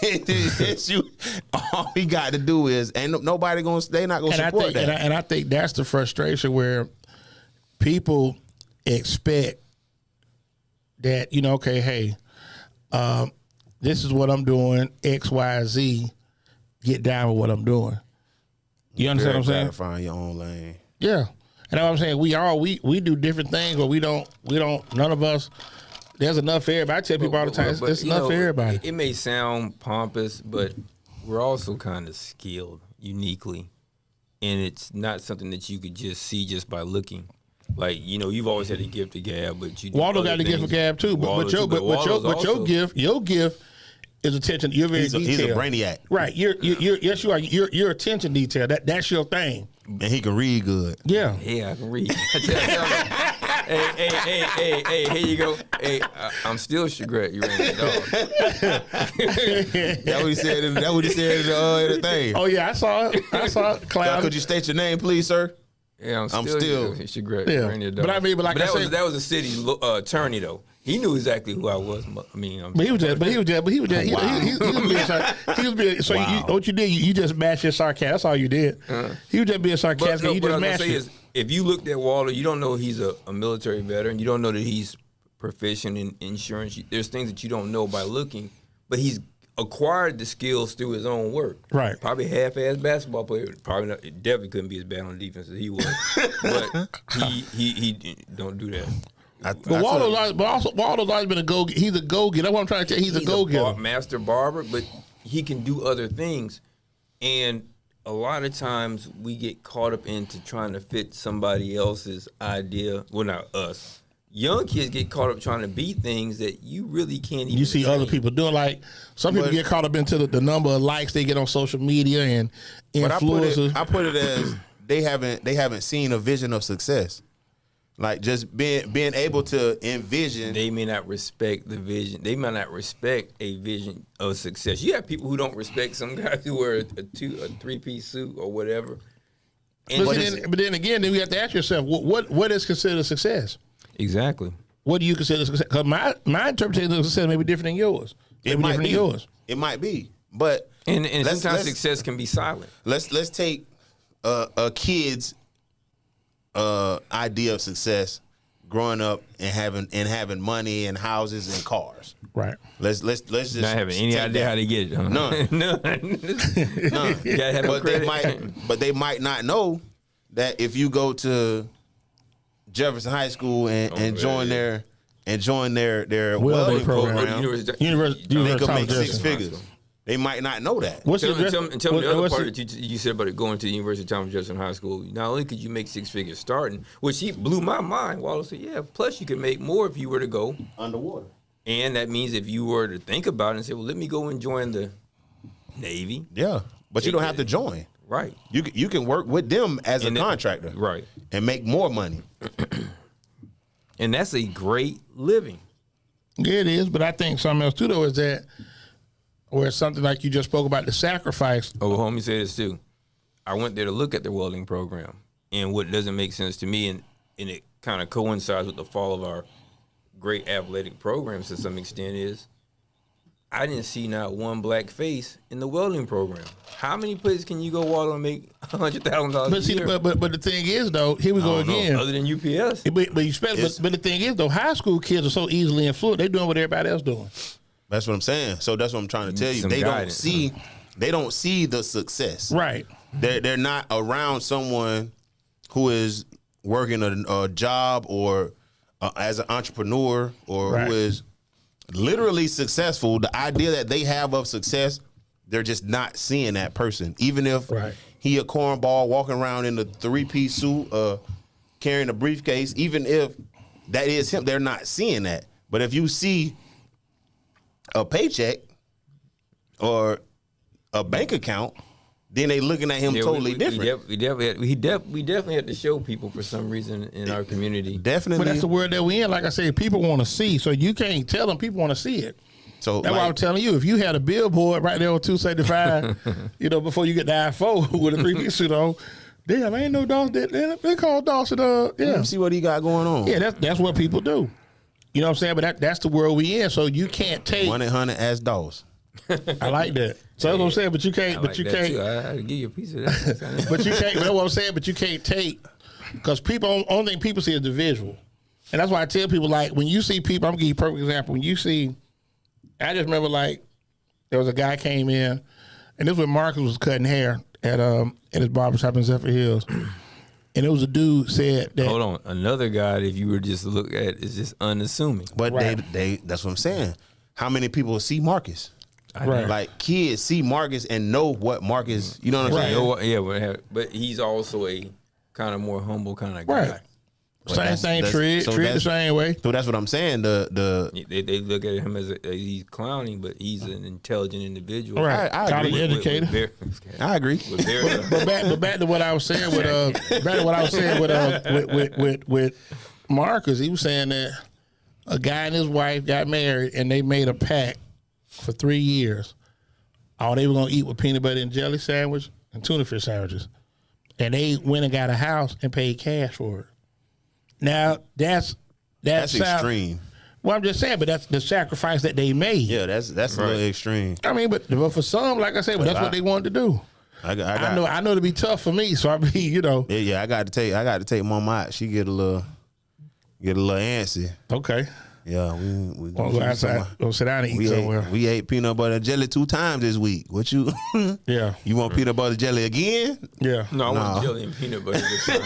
It's you. All we got to do is, ain't nobody gonna. They not gonna support that. And I think that's the frustration where people expect that, you know, okay, hey, this is what I'm doing, X, Y, Z, get down with what I'm doing. You understand what I'm saying? Find your own lane. Yeah. And that's what I'm saying. We do different things, but we don't, none of us, there's enough for everybody. I tell people all the time, it's enough for everybody. It may sound pompous, but we're also kind of skilled uniquely. And it's not something that you could just see just by looking. Like, you know, you've always had a gift of gab, but you do Waldo other got a gift things. of gab too, but Waldo your gift is attention. You're very detailed. He's a brainiac, right? Yes, you are. You're attention detail. That's your thing. and he can read good. Yeah. Yeah, I can read. Hey, here you go. Hey, I'm still Chagret. You ready, dog? That what he said. That what he said in the thing. Oh yeah, I saw it. Cloud. Could you state your name, please, sir? Yeah, I'm still Chagret. Yeah. Ready, But I mean, but like I said, that was a city attorney though. He knew exactly who I was. I mean, But he was just. He was being so Wow. what you did, you just matched his sarcasm. That's all you did. He was just being sarcastic. You what just I was matched gonna say it. is, if you looked at Waldo, you don't know he's a military veteran. You don't know that he's proficient in insurance. There's things that you don't know by looking, but he's acquired the skills through his own work. Right. Probably half-ass basketball player. Probably not, it definitely couldn't be as bad on defense as he was. But he don't do that. But Waldo's always been a go. He's a go getter. That's what I'm trying to tell you. He's a go getter. Master barber, but he can do other things. And a lot of times we get caught up into trying to fit somebody else's idea. Well, not us. Young kids get caught up trying to be things that you really can't even You see attain. other people doing, like some people get caught up into the number of likes they get on social media and influencers. I put it as they haven't seen a vision of success. Like just being able to envision. They may not respect the vision. They might not respect a vision of success. You have people who don't respect some guys who wear a 3-piece suit or whatever. And But then again, then we have to ask yourself, what is considered success? exactly. What do you consider success? Because my interpretation of success may be different than yours. It might be yours. It might be, but And sometimes success can be silent. let's take a kid's idea of success growing up and having money and houses and cars. Right. Let's just Not having any take idea that. how to get it. Huh? None. None. You gotta have no credit. But they might not know that if you go to Jefferson High School and join their welding program, University they could Thomas make six Jefferson. figures. They might not know that. What's Tell me the other what's part that you said about it going to the University of Thomas Jefferson High School. Not only could you make 6 figures starting, which he blew my mind. Waldo said, yeah, plus you can make more if you were to go Underwater. And that means if you were to think about it and say, well, let me go and join the Navy. Yeah, but you don't have to join. Right. You can work with them as a contractor. Right. And make more money. And that's a great living. Yeah, it is. But I think something else too, though, is that where something like you just spoke about the sacrifice. Oh, homie said this too. I went there to look at the welding program, and what doesn't make sense to me, and it kind of coincides with the fall of our great athletic programs to some extent, is I didn't see not one black face in the welding program. How many places can you go, Waldo, and make $100,000 But a see, year? but the thing is, though, here we go again. Other than UPS. But the thing is, though, high school kids are so easily influenced. They're doing what everybody else doing. That's what I'm saying. So that's what I'm trying to tell you. Some They guidance, don't see the success. Right. They're not around someone who is working a job or as an entrepreneur or who is literally successful. The idea that they have of success, they're just not seeing that person. Even if he a cornball walking around in the 3-piece suit, carrying a briefcase, even if that is him, they're not seeing that. But if you see a paycheck or a bank account, then they looking at him totally different. We definitely had to show people for some reason in our community. Definitely. But that's the world that we in. Like I said, people want to see. So you can't tell them people want to see it. So That's why I'm telling you, if you had a billboard right there on 275, before you get the I-4 with a 3-piece suit on, damn, ain't no Dawson. They call Dawson. Yeah. See what he got going on. Yeah, that's what people do. You know what I'm saying? But that's the world we in. So you can't take 1-800 ask Dawson. I like that. So that's what I'm saying. But you can't. But you can't. I give you a piece of that. But you can't. That's what I'm saying. But you can't take because people only thing people see is the visual, and that's why I tell people like when you see people. I'm gonna give you a perfect example. When you see, I just remember like there was a guy came in, and this was when Marcus was cutting hair at his barbershop in Zephyr Hills. And it was a dude said that. Hold on, another guy. If you were just to look at, is just unassuming. But Right. they that's what I'm saying. How many people see Marcus? Right. Like kids see Marcus and know what Marcus. You know what I'm Right. saying? You know what? Yeah, but he's also a kind of more humble kind of guy. Right. Same thing, treat the that's- same way. So that's what I'm saying. They look at him as he's clowning, but he's an intelligent individual. Right. I College agree. educated. I agree. But Back to what I was saying with Marcus, he was saying that a guy and his wife got married and they made a pact for 3 years. All they were gonna eat was peanut butter and jelly sandwich and tuna fish sandwiches, and they went and got a house and paid cash for it. Now that's extreme. Well, I'm just saying, but that's the sacrifice that they made. Yeah, that's a little extreme. I mean, but for some, like I said, that's what they wanted to do. I know it'd be tough for me, so I be, Yeah, I got to take Mama out. She get a little antsy. Okay. Yeah, we Go outside, go sit down and eat somewhere. We ate peanut butter and jelly 2 times this week. What you? Yeah. You want peanut butter jelly again? Yeah. no, I want jelly and peanut butter this time.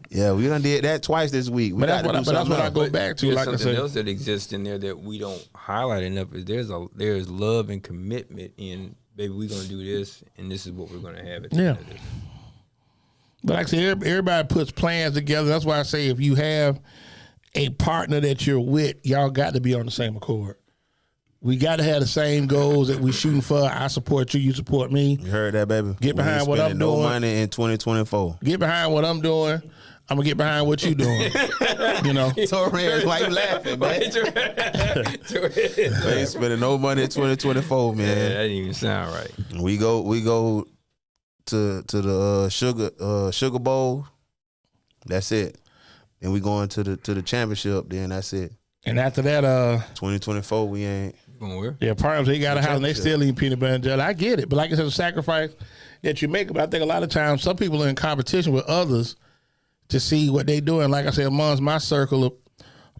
Yeah, we done did that twice this week. But that's what I go back to. There's Like I something said, else that exists in there that we don't highlight enough is there's love and commitment in, baby, we're gonna do this and this is what we're gonna have at the end of this. but like I said, everybody puts plans together. That's why I say if you have a partner that you're with, y'all got to be on the same accord. We got to have the same goals that we shooting for. I support you, you support me. You heard that, baby? Get behind what I'm no doing. money in 2024. Get behind what I'm doing. I'm gonna get behind what you doing. Torres, why you laughing, man? They ain't spending no money in 2024, man. Yeah, that didn't even sound right. We go to the Sugar Bowl. That's it. Then we going to the championship. Then that's it. And after that, 2024, we ain't. Going where? yeah, partners they got a house and they still eat peanut butter and jelly. I get it, but like I said, a sacrifice that you make. But I think a lot of times some people are in competition with others to see what they doing. Like I said, amongst my circle of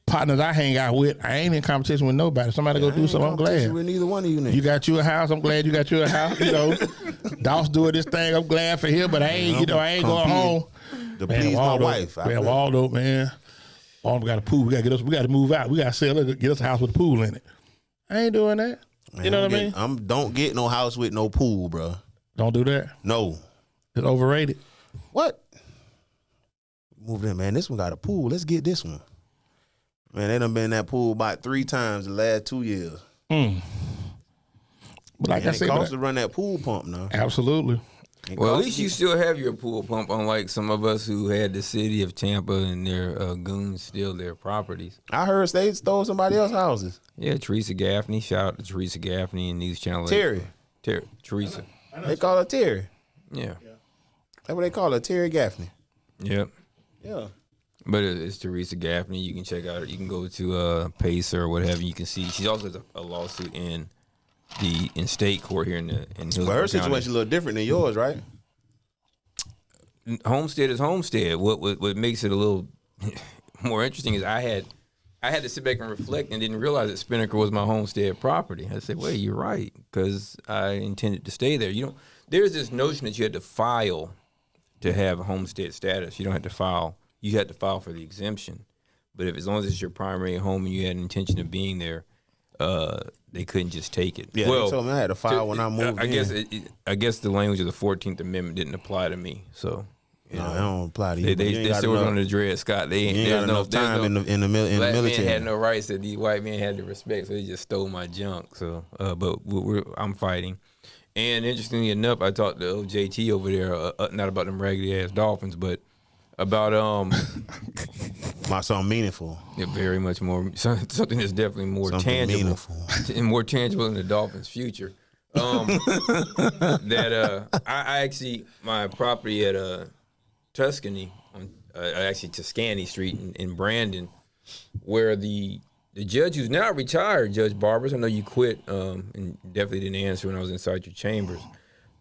partners I hang out with, I ain't in competition with nobody. Somebody go do something, I'm glad. With neither one of you niggas. You got you a house. I'm glad you got you a house. Dawes doing this thing. I'm glad for him, but I ain't. I ain't going home. To please my wife. Waldo, man. Waldo got a pool. We got to move out. We got to sell it. Get us a house with a pool in it. I ain't doing that. Man, you know what I mean? Don't get no house with no pool, bro. Don't do that. No. It's overrated. What? Move in, man. This one got a pool. Let's get this one. Man, they done been in that pool about 3 times the last 2 years. But like And I said, it costs to run that pool pump now. absolutely. Well, at least you still have your pool pump, unlike some of us who had the city of Tampa and their goons steal their properties. I heard they stole somebody else's houses. Yeah, Teresa Gaffney. Shout out to Teresa Gaffney and News Channel 8. Teresa. They call her Terry. Yeah. That's what they call her, Terry Gaffney. Yep. Yeah. But it's Teresa Gaffney. You can check out. You can go to Pacer or whatever. You can see. She also has a lawsuit in state court here in Hillsborough But her County. situation a little different than yours, right? Homestead is homestead. What makes it a little more interesting is I had to sit back and reflect and didn't realize that Spinnaker was my homestead property. I said, "Wait, you're right," because I intended to stay there. There's this notion that you had to file to have a homestead status. You don't have to file. You had to file for the exemption. But if as long as it's your primary home and you had an intention of being there, they couldn't just take it. Yeah, they told me I had to file when I moved in. I guess the language of the 14th Amendment didn't apply to me. So No, it don't apply to you. they still were going to Dred Scott. They You ain't got enough time in the black military. man had no rights that these white men had to respect, so they just stole my junk. So, but I'm fighting, And interestingly enough, I talked to JT over there, not about them raggedy ass Dolphins, but about about something meaningful. yeah, very much more something that's definitely more Something tangible meaningful. and more tangible in the Dolphins' future. That I actually my property at Tuscany on actually Tuscany Street in Brandon, where the judge who's now retired, Judge Barbers, I know you quit and definitely didn't answer when I was inside your chambers,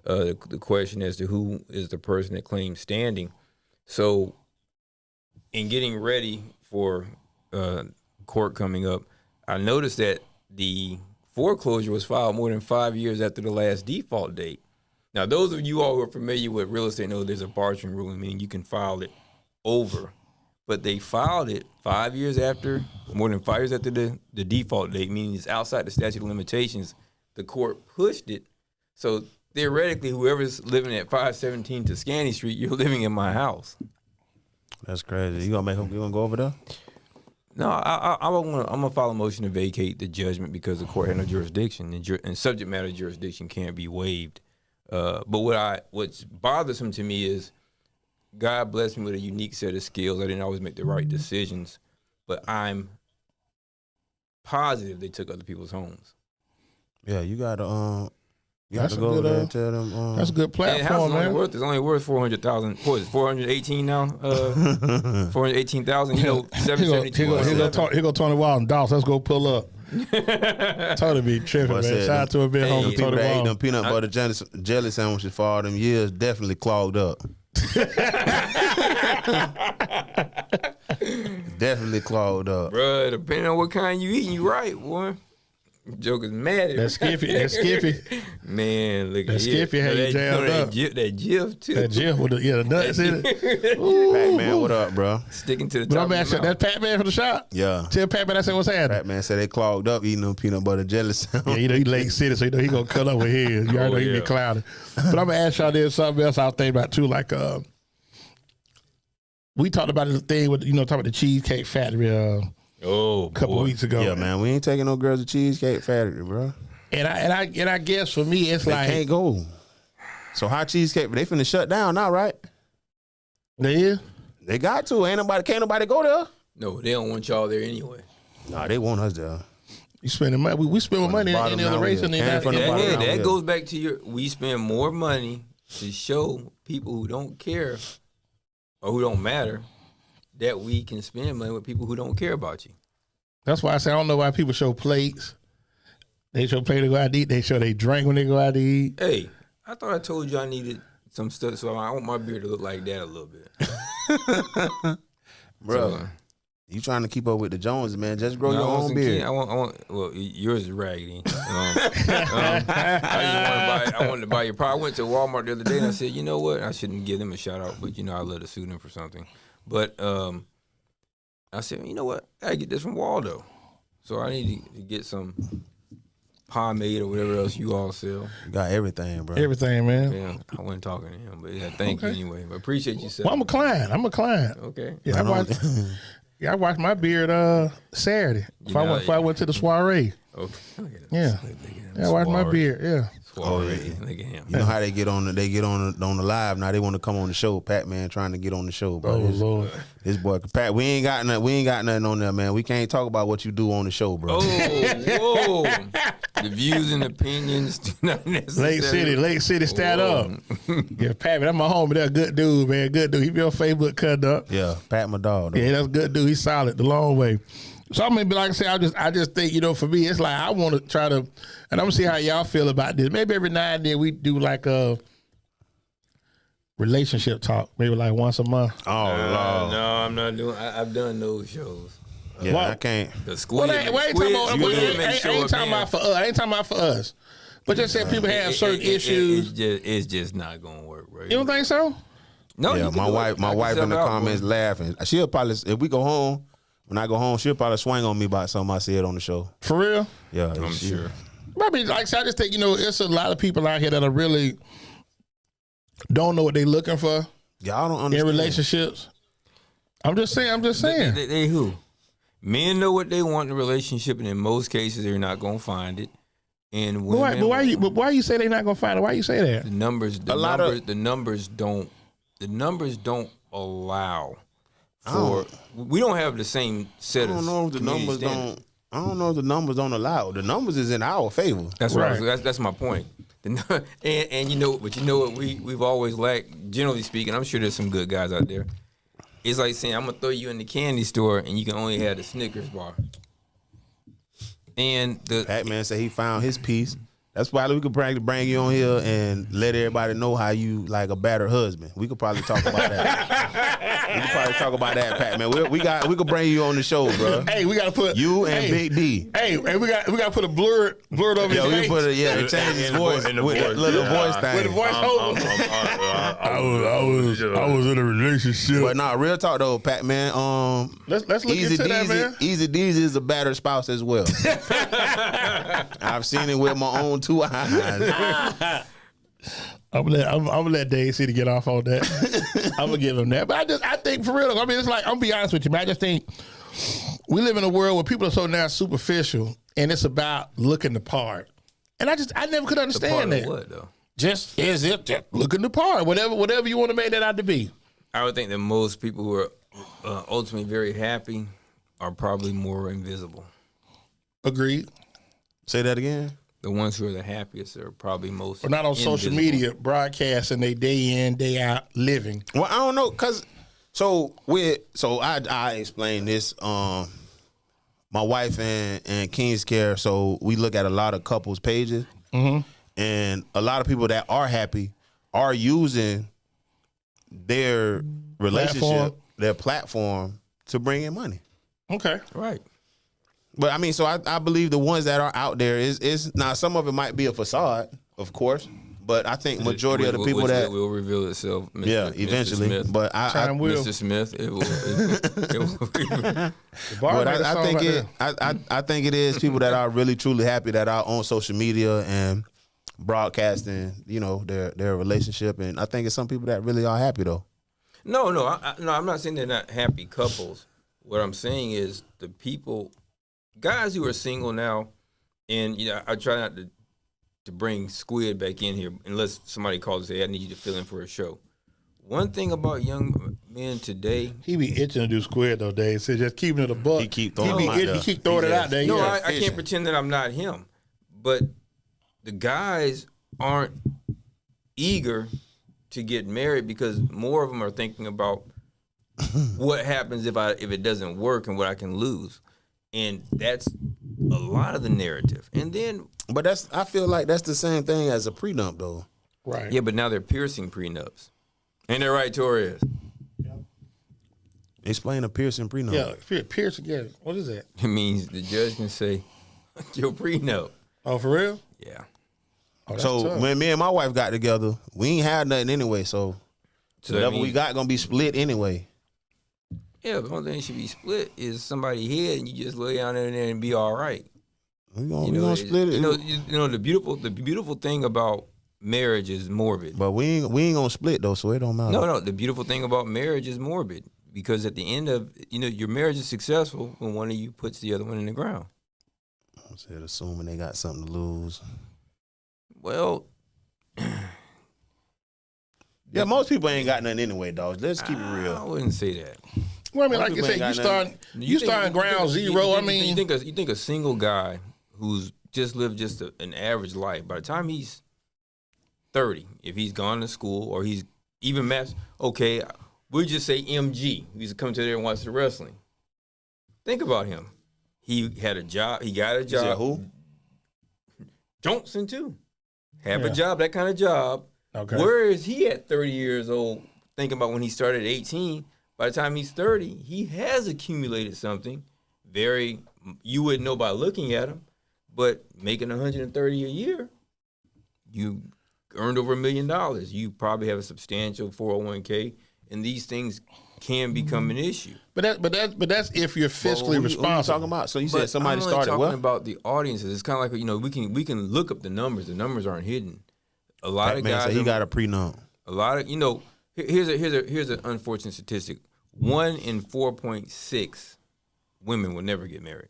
the question as to who is the person that claims standing. So in getting ready for court coming up, I noticed that the foreclosure was filed more than 5 years after the last default date. Now, those of you all who are familiar with real estate know there's a bartering rule, meaning you can file it over. But they filed it 5 years after, more than 5 years after the default date, meaning it's outside the statute of limitations. The court pushed it. So theoretically, whoever's living at 517 Tuscany Street, you're living in my house. That's crazy. You gonna go over there? No, I'm gonna file a motion to vacate the judgment because the court had no jurisdiction, and subject matter jurisdiction can't be waived. But what's bothersome to me is, God blessed me with a unique set of skills. I didn't always make the right decisions, but I'm positive they took other people's homes. Yeah, you gotta go good, over there and tell them. That's a good And the house platform, is only man. worth, it's only worth 400,000. What is it, 418 now? 418,000. You know, 772. Here go Tony Walton. Doss, let's go pull up. Tony be tripping, Boy, man. said Shout out to a bit hey, home, People Tony that ate them Walton. peanut butter jelly sandwiches for all them years definitely clogged up. Definitely clogged up. Bruh, depending on what kind you eating, you right, boy. Joker's mad at That Skiffy. Man, look That at Skiffy had you jammed up. That GIF, too. That Jim with the nuts in it. Pac-Man, what up, bro? Sticking to the But top I'm of asking, your mouth. that Pat-Man from the shop? Yeah. Tell Pat-Man I said, what's happening? Pac-Man said they clogged up eating them peanut butter jelly Yeah, sandwiches. you know, he Lake City, so you know he gonna cut up with his. You already know he yeah. be clouded. But I'm gonna ask y'all this something else I was thinking about too. Like we talked about the thing with talking about the Cheesecake Factory a couple weeks ago. Yeah, man, we ain't taking no girls to Cheesecake Factory, bro. And I guess for me it's They like can't go. So how Cheesecake? They finna shut down now, right? yeah. They got to. Can't nobody go there. No, they don't want y'all there anyway. Nah, they want us there. You spending money. We spend money in bottom any other down race here. in the Came United from the States. bottom down That here. goes back to we spend more money to show people who don't care or who don't matter that we can spend money with people who don't care about you. That's why I say I don't know why people show plates. They show plate to go out to eat. They show they drink when they go out to eat. Hey, I thought I told you I needed some stuff, so I want my beard to look like that a little bit. Bro, you trying to keep up with the Joneses, man. Just grow your own beard. I want. Well, yours is raggedy. I wanted to buy your product. I went to Walmart the other day and I said, you know what? I shouldn't give them a shout out, but I love to sue them for something. But I said, you know what? I get this from Waldo, so I need to get some pomade or whatever else you all sell. You got everything, bro. Everything, man. Yeah, I wasn't talking to him, but yeah, thank you anyway. But appreciate you, sir. Well, I'm a client. Okay. Yeah, I watched my beard Saturday. If I went to the soiree. Okay. Yeah. I watched my beard. Yeah. Look at him. You know how they get on the live now. They want to come on the show. Pac-Man trying to get on the show, bro. Oh Lord. This boy Pat, we ain't got nothing on there, man. We can't talk about what you do on the show, bro. Oh, whoa. The views and opinions do not necessarily. Lake City, stand up. Yeah, Pat, that's my homie. That's a good dude, man. Good dude. He be on Facebook cutting up. Yeah, Pat my dog. Though. Yeah, that's a good dude. He's solid the long way. So I'm gonna be like I say, I just think, for me, it's like I want to try to, and I'm gonna see how y'all feel about this. Maybe every now and then we do like a relationship talk, maybe like once a month. Oh Lord. No, I'm not doing. I've done those shows. Yeah, Well, I can't. The squid. I ain't talking about for us. I ain't talking about for us. But just say people have certain issues. It's just not gonna work, right? You don't think so? No. Yeah, you can my do wife it. my Knock wife in the yourself out, comments boy. laughing. She'll probably, if we go home, when I go home, she'll probably swing on me about something I said on the show. For real? Yeah, I'm sure. Maybe like I said, I just think, it's a lot of people out here that are really don't know what they're looking for Y'all don't in understand. relationships. I'm just saying. They who? Men know what they want in a relationship, and in most cases, they're not gonna find it. And But women, why you say they're not gonna find it? Why you say that? the numbers don't allow for. We don't have the same set of. I don't know if the community numbers standards. don't. I don't know if the numbers don't allow. The numbers is in our favor. That's Right. right. That's my point. And you know what we've always lacked. Generally speaking, I'm sure there's some good guys out there. It's like saying I'm gonna throw you in the candy store and you can only have the Snickers bar. And the Pac-Man said he found his piece. That's why we could probably bring you on here and let everybody know how you like a battered husband. We could probably talk about that. We could probably talk about that, Pac-Man. We could bring you on the show, bro. Hey, we gotta put You and Big D. Hey, we got to put a blurred over his face. We change his voice with a little voice thing. With the voice over. I was in a relationship. But nah, real talk though, Pac-Man. Let's look into that, man. EZDZ is a battered spouse as well. I've seen it with my own 2 eyes. I'm gonna let Dade City get off on that. I'm gonna give him that. But I think for real, I mean, it's like, I'm gonna be honest with you, man. I just think we live in a world where people are so now superficial, and it's about looking the part. And I never could understand part of that. what though? Just looking the part, whatever you want to make that out to be. I would think that most people who are ultimately very happy are probably more invisible. Agreed. Say that again. The ones who are the happiest are probably most. Or not on social invisible. media broadcasting they day in, day out living. Well, I don't know, cause I explained this. My wife and King's Care, so we look at a lot of couples pages, and a lot of people that are happy are using their relationship, their platform to bring in money. Okay. Right. But I mean, so I believe the ones that are out there is now some of it might be a facade, of course, but I think majority of the people that will reveal itself. Eventually. Mr. Smith. But Time will. Mr. Smith, it will. But I think it is people that are really truly happy that are on social media and broadcasting, their relationship, and I think it's some people that really are happy though. No, I'm not saying they're not happy couples. What I'm saying is the people. Guys who are single now, and I try not to bring Squid back in here unless somebody calls and say, I need you to fill in for a show. One thing about young men today, he be itching to do Squid though, Dave. So just keeping it a buck. He keep throwing it out there. He keep throwing it out there. no, Yeah. I can't pretend that I'm not him, but the guys aren't eager to get married because more of them are thinking about what happens if it doesn't work and what I can lose. And that's a lot of the narrative. And then, But I feel like that's the same thing as a prenup though. Right. yeah, but now they're piercing prenups. Ain't that right, Torres? Explain a piercing prenup. Yeah. Pierce again. What is that? It means the judge can say, your prenup. Oh, for real? Yeah. Oh, that's So tough. when me and my wife got together, we ain't had nothing anyway. So So whatever that means, we got gonna be split anyway. yeah, the only thing that should be split is somebody's head and you just lay down in there and be all right. We gonna split it. The beautiful thing about marriage is morbid. But we ain't gonna split though, so it don't matter. No, the beautiful thing about marriage is morbid because at the end of your marriage is successful when one of you puts the other one in the ground. I said assuming they got something to lose. Well, Yeah, most people ain't got nothing anyway, dog. Let's keep it I real. wouldn't say that. Well, I mean, Most like you people ain't said, got you starting ground zero. I mean, you think a single guy who's just lived an average life, by the time he's 30, if he's gone to school or he's even okay, we'll just say MG. He's come to there and watch the wrestling. Think about him. He had a job. He got a You job. said who? Johnson too. Have Yeah. a job, that kind of job. okay. Where is he at 30 years old? Thinking about when he started at 18. By the time he's 30, he has accumulated something you wouldn't know by looking at him, but making $130 a year, you earned over $1 million. You probably have a substantial 401k, and these things can become an issue. But that's if you're fiscally Who you responsible. talking about? So you But said somebody I'm only started talking what? about the audiences. It's kind of like we can look up the numbers. The numbers aren't hidden. A lot of Man guys. said he got a prenup. A lot of here's an unfortunate statistic. 1 in 4.6 women will never get married.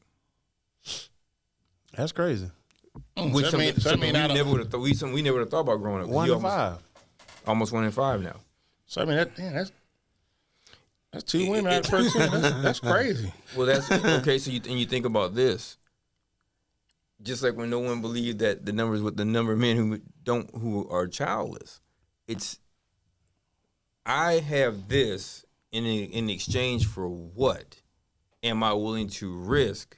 That's crazy. Which So that something mean we out of- never would have thought. We never would have thought about growing up. 1 You in 5. almost 1 in 5 now. So I mean, that's 2 women out of the first 10. That's crazy. Well, that's okay. So you think about this. Just like when no one believed that the numbers with the number of men who are childless, it's I have this in exchange for what am I willing to risk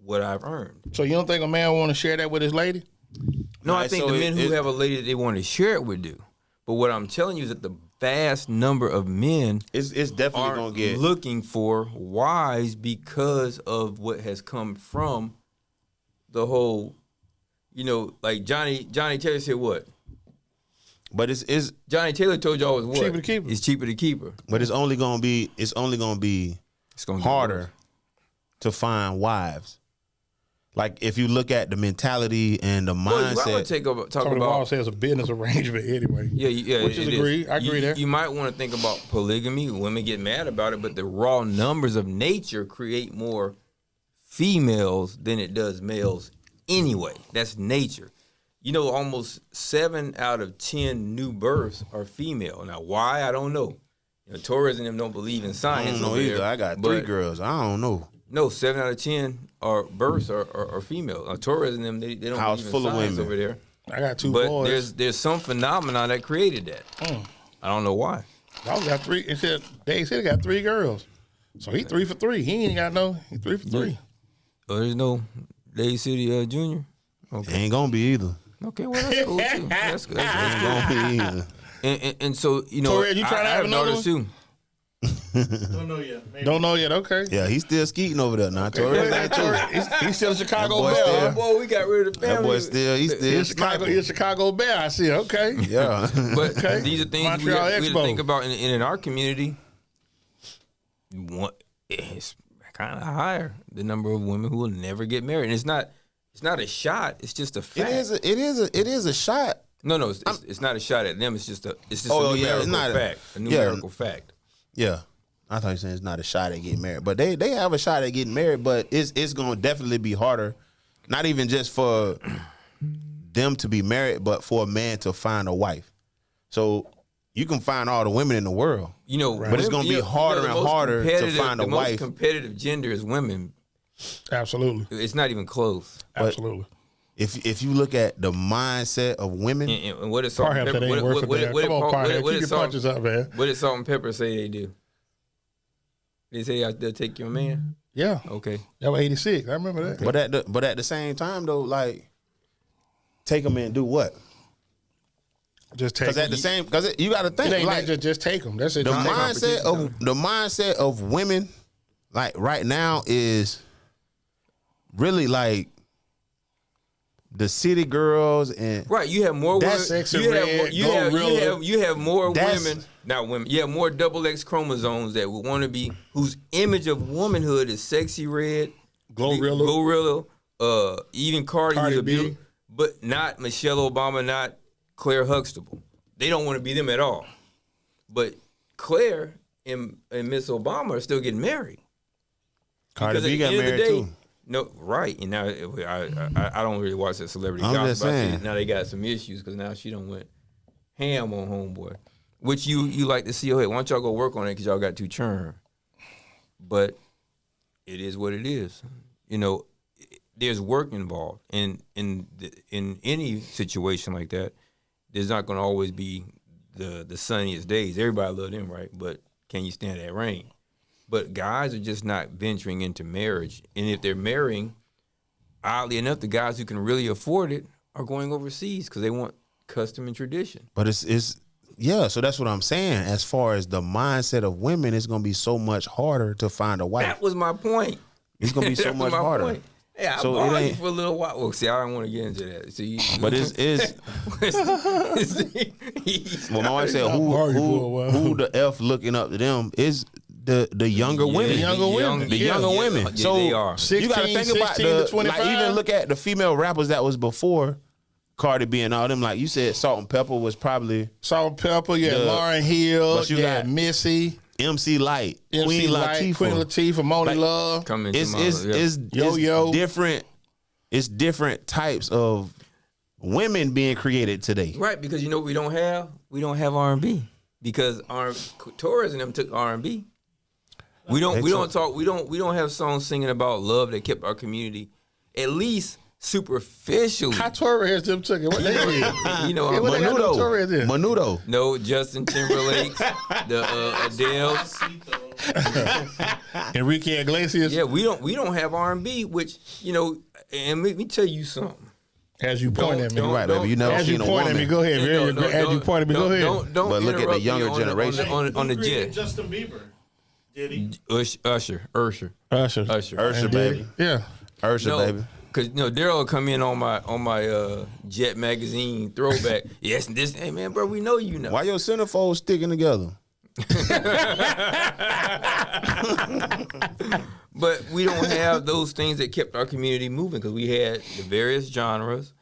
what I've earned? So you don't think a man want to share that with his lady? No, I Right, think so the men who it- have a lady that they want to share it with do. But what I'm telling you is that the vast number of men It's definitely aren't gonna get. looking for wives because of what has come from the whole, like Johnny Taylor said what? But it's Johnny Taylor told y'all was what? Cheaper to keep her. It's cheaper to keep her. but it's only gonna be It's gonna get harder worse. to find wives. Like if you look at the mentality and the Well, I mindset. want to talk Tony Wall about. says a business arrangement anyway. Yeah, Which is it agreed. I agree there. You might want to think about polygamy. Women get mad about it, but the raw numbers of nature create more females than it does males anyway. That's nature. Almost 7 out of 10 new births are female. Now, why? I don't know. Torres and them don't believe in I science. don't know over either. there, I got 3 but girls. I don't know. No, 7 out of 10 births are female. Torres and them they don't House believe in full of science women. over there. I got 2 But boys. there's some phenomenon that created that. I don't know why. Dog got 3. It said Dade said he got 3 girls. So he 3 for 3. He ain't got no. He 3 for 3. Oh, there's no Dade City Junior. Okay. Ain't gonna be either. Okay, well that's cool too. That's good. Ain't gonna be either. And so Torres, you trying to I have another daughters too. Don't know yet. Maybe. Don't know yet. Okay. Yeah, he's still skeeting over there now. Torres ain't too. He's still a Chicago That boy Bear. still- huh? Boy, we got rid of the That family. boy still. He's still. He's Chicago. He's a Chicago Bear. I see. Okay. Yeah. But Okay. these are things we Montreal have to Expo. think about in our community. It's kind of higher the number of women who will never get married, and it's not a shot. It's just a fact. It is a shot. No, it's not a shot at them. It's just a Oh, numerical yeah, it's not fact. A numerical fact. Yeah. I thought you said it's not a shot at getting married, but they have a shot at getting married, but it's gonna definitely be harder. Not even just for them to be married, but for a man to find a wife. So you can find all the women in the world, but it's gonna be harder and harder to find a the wife. most competitive gender is women. Absolutely. It's not even close. Absolutely. If you look at the mindset of women, And what is salt and Parham pepper? said ain't worth it there. Come on, Parham. Keep your punches up, man. What did salt and pepper say they do? They say they'll take your man. Yeah. Okay. That was 86. I remember that. but at the same time though, like take them and do what? Just take Because you got to It think ain't like just take them. That's it. the Just take 'em. mindset of women, like right now, is really like the city girls and Right, you have more women. That's sexy You have red, more, Glorilla. you have more That's- women, not women. You have more double X chromosomes that would want to be whose image of womanhood is sexy red, Glorilla. even Cardi Cardi was a B. beauty, but not Michelle Obama, not Claire Huxtable. They don't want to be them at all. But Claire and Miss Obama are still getting married. Cardi Because at B the got end of the married day- too. No, right. And now I don't really watch that celebrity I'm gossip. just but I see saying. now they got some issues because now she done went ham on homeboy, which you like to see. Oh, hey, why don't y'all go work on it because y'all got too churn. But it is what it is. There's work involved, and in any situation like that, there's not going to always be the sunniest days. Everybody love them, right? But can you stand that rain? But guys are just not venturing into marriage. And if they're marrying, oddly enough, the guys who can really afford it are going overseas because they want custom and tradition. But it's yeah, so that's what I'm saying. As far as the mindset of women, it's gonna be so much harder to find a wife. That was my point. It's gonna be so That was much my harder. point. Yeah, I So so it ain't- for a little while. Well, see, I don't want to get into that. See, But it's well, my wife said I'll argue for a while. who the F looking up to them is the younger women. The younger women. The Yeah. younger women. Yeah, So they are. you got to 16, think about 16 to the 25. like even look at the female rappers that was before Cardi B and all them. Like you said, Salt and Pepper was probably Salt and Pepper, The- Lauryn Hill, but you got Missy, MC Light, MC Queen Light, Latifah. Queen Latifah, Moni Like, Love. Come into It's my it's yeah. it's Yo-Yo. different it's different types of women being created today. Right, because you know what we don't have? We don't have R&B. Because Torres and them took R&B. We don't have songs singing about love that kept our community at least superficially. How Torres them took it? What they did? You know, What they got no Torres in? Menudo. no Justin Timberlake, the Adele. Enrique Iglesias. Yeah, we don't have R&B, which, you know, and let me tell you something. As you point at me, Don't- Right, baby. You never as you seen a point at me, woman. go ahead. As you point at me, go ahead. Don't But look at the interrupt me younger on generation. on the Who created jet. Justin Bieber? Did he? Usher. Usher. Usher, And baby. Yeah. Usher, No, baby. because Daryl will come in on my Jet magazine throwback. Yes, this. Hey man, bro, we know you know. Why your centerfolds sticking together? But we don't have those things that kept our community moving because we had the various genres.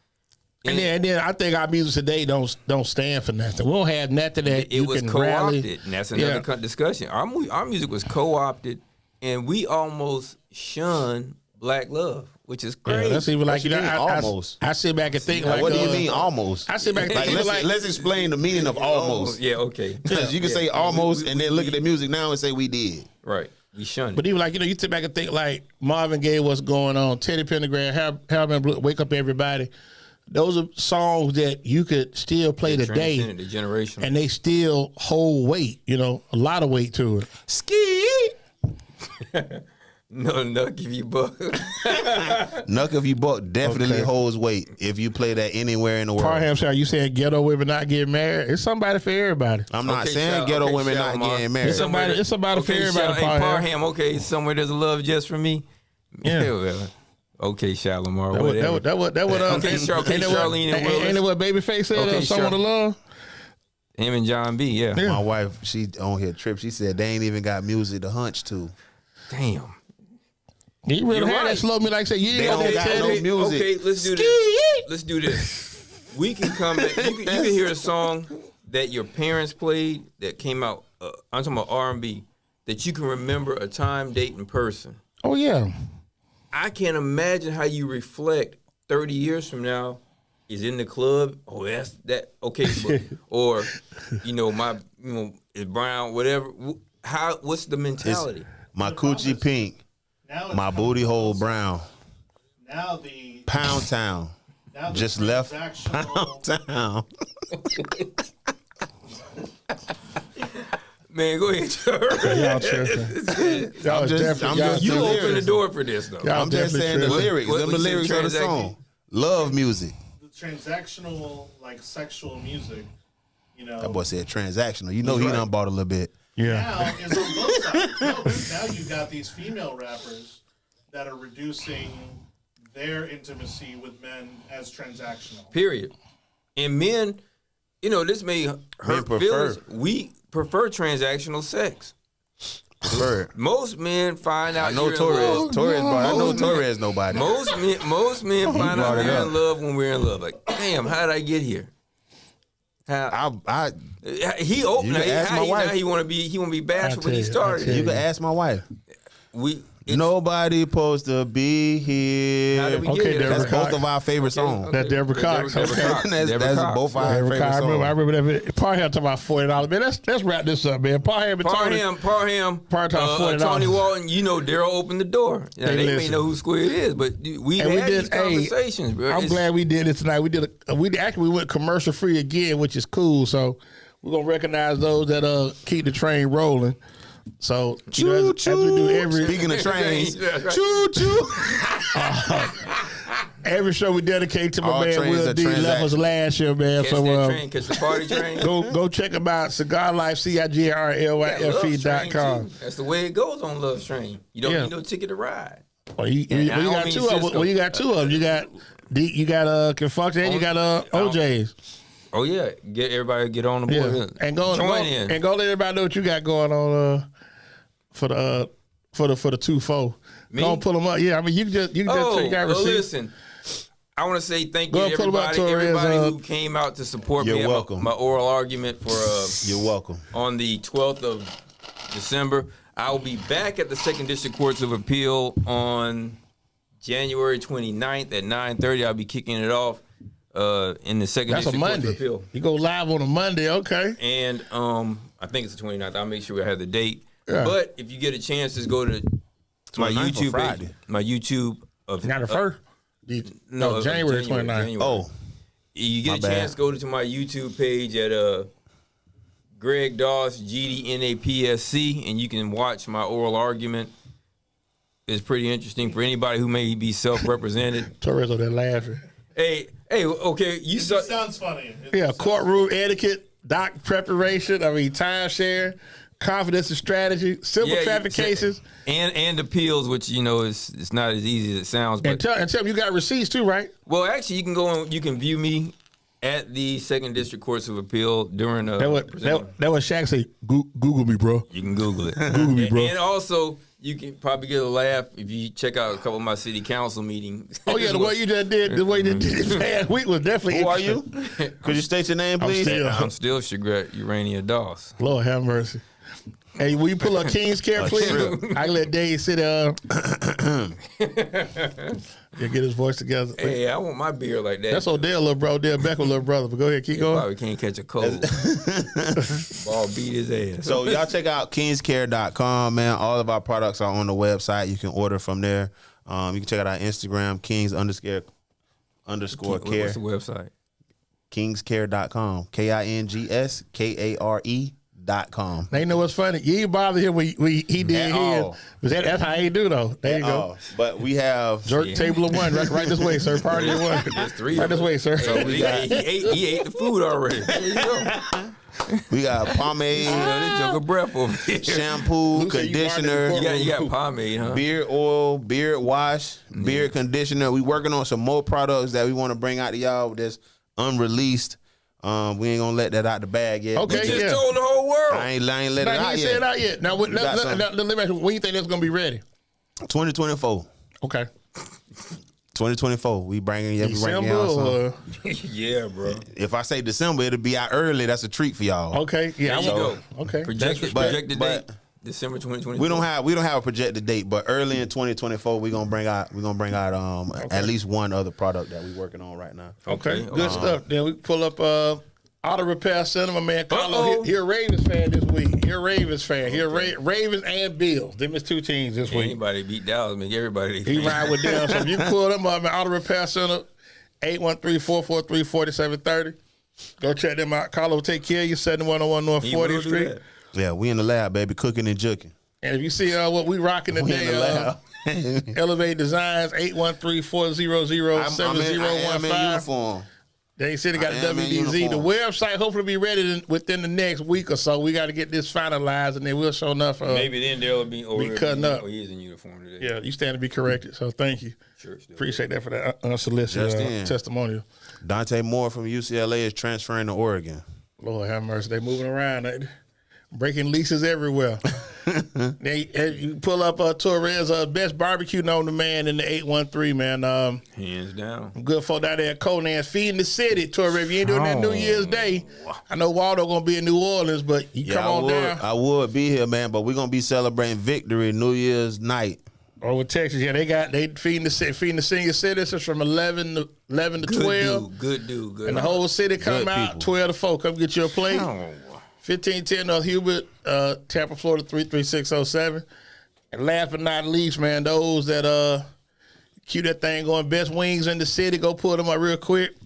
And then I think our music today don't stand for nothing. We don't have nothing that It you was can co-opted, rally. and that's another Yeah. discussion. Our music was co-opted, and we almost shunned black love, which is Yeah, crazy. that's even like, you know, you mean, almost? I sit back and think like, What do you mean almost? I sit back and Like, think like, let's explain the meaning of almost. Yeah, okay. Because you can say almost and then look at the music now and say we did. Right. We shunned but it. even like, you know, you sit back and think like Marvin Gaye, what's going on, Teddy Pendergrass, Harold Blue, Wake Up Everybody. Those are songs that you could still play today, Transcended the generation. and they still hold weight. You know, a lot of weight to it. Ski. No, Nuck if you buck. Knuck if you buck definitely Okay. holds weight if you play that anywhere in the world. Parham Show, you saying ghetto women not getting married? It's somebody for everybody. I'm not Okay, saying Shal- ghetto okay, women not Shalimar. getting married. It's somebody for everybody, Shal- hey, Parham. Parham, okay, somewhere there's a love just for me. Yeah. Well, okay, Shalimar, That whatever. what Okay, Charlene and Willis. Ain't that what Babyface said? Okay, Someone to love. Him and John B, yeah. Yeah. My wife, she on here trip. She said they ain't even got music to hunch to. Damn. You really You're had right. that slow me like say you They ain't don't got got that no Teddy. music. Okay, let's do this. Let's do this. We can come back. You can hear a song that your parents played that came out. I'm talking about R&B that you can remember a time, date, and person. Oh yeah. I can't imagine how you reflect 30 years from now. Is in the club. Oh, that's that. Okay, but, or is brown, whatever. What's the mentality? My coochie pink, Now it's my booty hole brown. Now the Pound Town. now the Just left transactional- Pound Town. Man, go ahead, Y'all tripping. Y'all I'm just- definitely- I'm y'all just- You the open the lyrics. door for this though. Y'all I'm just definitely saying the tripping. lyrics. What Them the you said, lyrics of the transaction? song. Love music. the transactional like sexual music. You know, That boy said transactional. You know he right. done bought a little bit. Yeah. now is on both sides. Now you've got these female rappers that are reducing their intimacy with men as transactional. Period. And men, this may hurt prefer. feelings. We prefer transactional sex. Bird. Most men find out I know you're in Torres. love. Torres, bought- I know Most men- Torres. Nobody. Most men find out brought it we're up. in love when we're in love. Like, damn, how did I get here? How I he opened. You can ask my wife. Now he want to be bashful tell when he you, started. I you can ask my wife. It's- Nobody supposed to be here. How did we Okay, get here? Deborah That's Cox. both of our favorite songs. That Deborah Cox. Deborah Okay. Cox. That's Deborah Cox. both our Every favorite time, songs. I remember that. Parham talking about $40. Man, let's wrap this up, man. Parham and Tony. Parham, $40. Tony Walton. Daryl opened the door. Now, Hey, they may listen. know who Square is, but we And had we did. these conversations, bro. I'm glad we did it tonight. We did. We went commercial free again, which is cool. So we're gonna recognize those that keep the train rolling. So Choo as we do every Speaking of trains, That's right. choo choo. every show, we dedicate to my All man trains Will are D. Left us last year, man. Catch So that train, catch the party train. go check him out. Cigar Life, Yeah, Love Train, CIGRLYFE.com. too. That's the way it goes on Love Train. You don't Yeah. need no ticket to ride. Well, you I don't got mean two of them. Cisco. Well, you got two of them. You got Confunction and you got OJ's. Oh yeah, get on the board. Yeah, and go join in. and go let everybody know what you got going on for the 2-4. Me? Don't pull them up. Yeah, I mean you can just take our well, receipt. listen. I want to say thank Go you to pull 'em up, everybody Torres, who came out to support me You're at welcome. my oral argument for You're welcome. on the 12th of December. I will be back at the Second District Courts of Appeal on January 29th at 9:30. I'll be kicking it off in the second That's a district court of Monday. appeal. You go live on a Monday, okay? And I think it's the 29th. I'll make sure I have the date. Yeah. But if you get a chance, just go to my 29th or YouTube Friday? page. My YouTube of Not the first. No, January 29th. Oh, You get My a bad. chance, go to my YouTube page at Greg Doss, GDNAPSC, and you can watch my oral argument. It's pretty interesting for anybody who may be self-represented. Torres over there laughing. Hey, okay, you It saw. sounds funny. Yeah, courtroom etiquette, doc preparation, time share, confidence and strategy, civil traffic cases. and appeals, which it's not as easy as it sounds. But And tell me you got receipts too, right? well, actually, you can go and you can view me at the Second District Courts of Appeal during That what Shaq say, Google me, bro. You can Google it. Google me, bro. And also, you can probably get a laugh if you check out a couple of my city council meetings. Oh, yeah, the way you just did this past week was definitely who are interesting. you? Could you state your name, please? I'm still Shagret Urania Doss. Lord have mercy. Hey, will you pull up King's Care, please? I can let Dade sit down. Get his voice together. Hey, I want my beer like that. That's Odell, little bro. Odell Beckham, little brother. But go ahead, keep going. Probably can't catch a cold. Ball beat his ass. So y'all check out kingscare.com, man. All of our products are on the website. You can order from there. You can check out our Instagram, kings_care. What's the website? Kingscare.com. KINGSKARE.com. They know what's funny. You ain't bother him when he did At his. all. But that's how he do, though. There you go. But we have Jerk table of one. Right this way, sir. Party of one. There's three. Right this way, sir. So he ate the food already. There you go. we got pomade, This joke a breath over here. shampoo, Lucy, you conditioner, wanted You got pomade, huh? beard oil, beard wash, beard conditioner. We working on some more products that we want to bring out to y'all that's unreleased. We ain't gonna let that out the bag yet. Okay, Just yeah. told the whole world. I ain't let it Now, out he ain't yet. said it out yet. Now, let me got some. ask you, when you think that's going to be ready? 2024. Okay. 2024. We bringing y'all December some. or? Yeah, bro. If I say December, it'll be out early. That's a treat for y'all. Okay. Yeah. There you go. Okay. Projected but- date. December 2020. We don't have a projected date, but early in 2024 we're gonna bring out at least one other product that we're working on right now. Okay. Okay. Good stuff. Then we pull up Auto Repair Center. My man Carlo. Uh-oh. He a Ravens fan this week. He a Ravens fan. He a Ravens and Bills. Them is two teams this week. Anybody beat Dallas, make everybody. He ride with them. So if you can pull them up, man, Auto Repair Center, 813-443-4730. Go check them out. Carlo will take care of you, 7101 North He will 40th do Street. that. Yeah, we in the lab, baby, cooking and juking. And if you see what we rocking We in today, the lab. Elevate Designs, 813-400-7015. I am in uniform. They said they got I the am in WDZ. The uniform. website hopefully be ready within the next week or so. We got to get this finalized, and then we'll show enough. Maybe then they'll be cutting up. Oh, he is in uniform today. Yeah, you stand to be corrected. So thank you. Sure, still. Appreciate that for that unsolicited Just in. testimonial. Dante Moore from UCLA is transferring to Oregon. Lord have mercy. They moving around. They breaking leases everywhere. You pull up Torres, best barbecue known to man in the 813, man. Hands down. Good folk down there at Conan's feeding the city. Torres, if you ain't doing that New Year's Day, I know Waldo gonna be in New Orleans, but you come on down. I would be here, man, but we're gonna be celebrating victory New Year's night. Over Texas, yeah, they feeding the senior citizens from 11 to 12. Good dude. And the whole city come Good out, people. 12 to 4. Come get you a plate. Oh, 1510 North Hubert, Tampa, Florida, 33607. And last but not least, man, those that keep that thing going, best wings in the city, go pull them up real quick.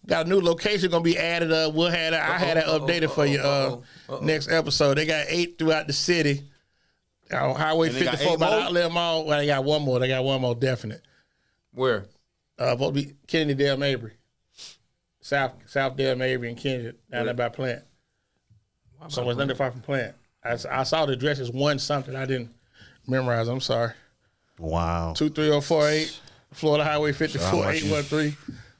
Got a new location gonna be added. I had that updated for you next episode. They got 8 throughout the city. Highway And they got 54 8 by the more? Outlet Mall. Well, they got one more. They got one more definite. where? Supposed to be Kennedy, Dale Mabry. South Dale Mabry and Kennedy down there by Plant. So it's not far from Plant. I saw the address as one something. I didn't memorize. I'm sorry. Wow. 23048 Florida Highway 54 813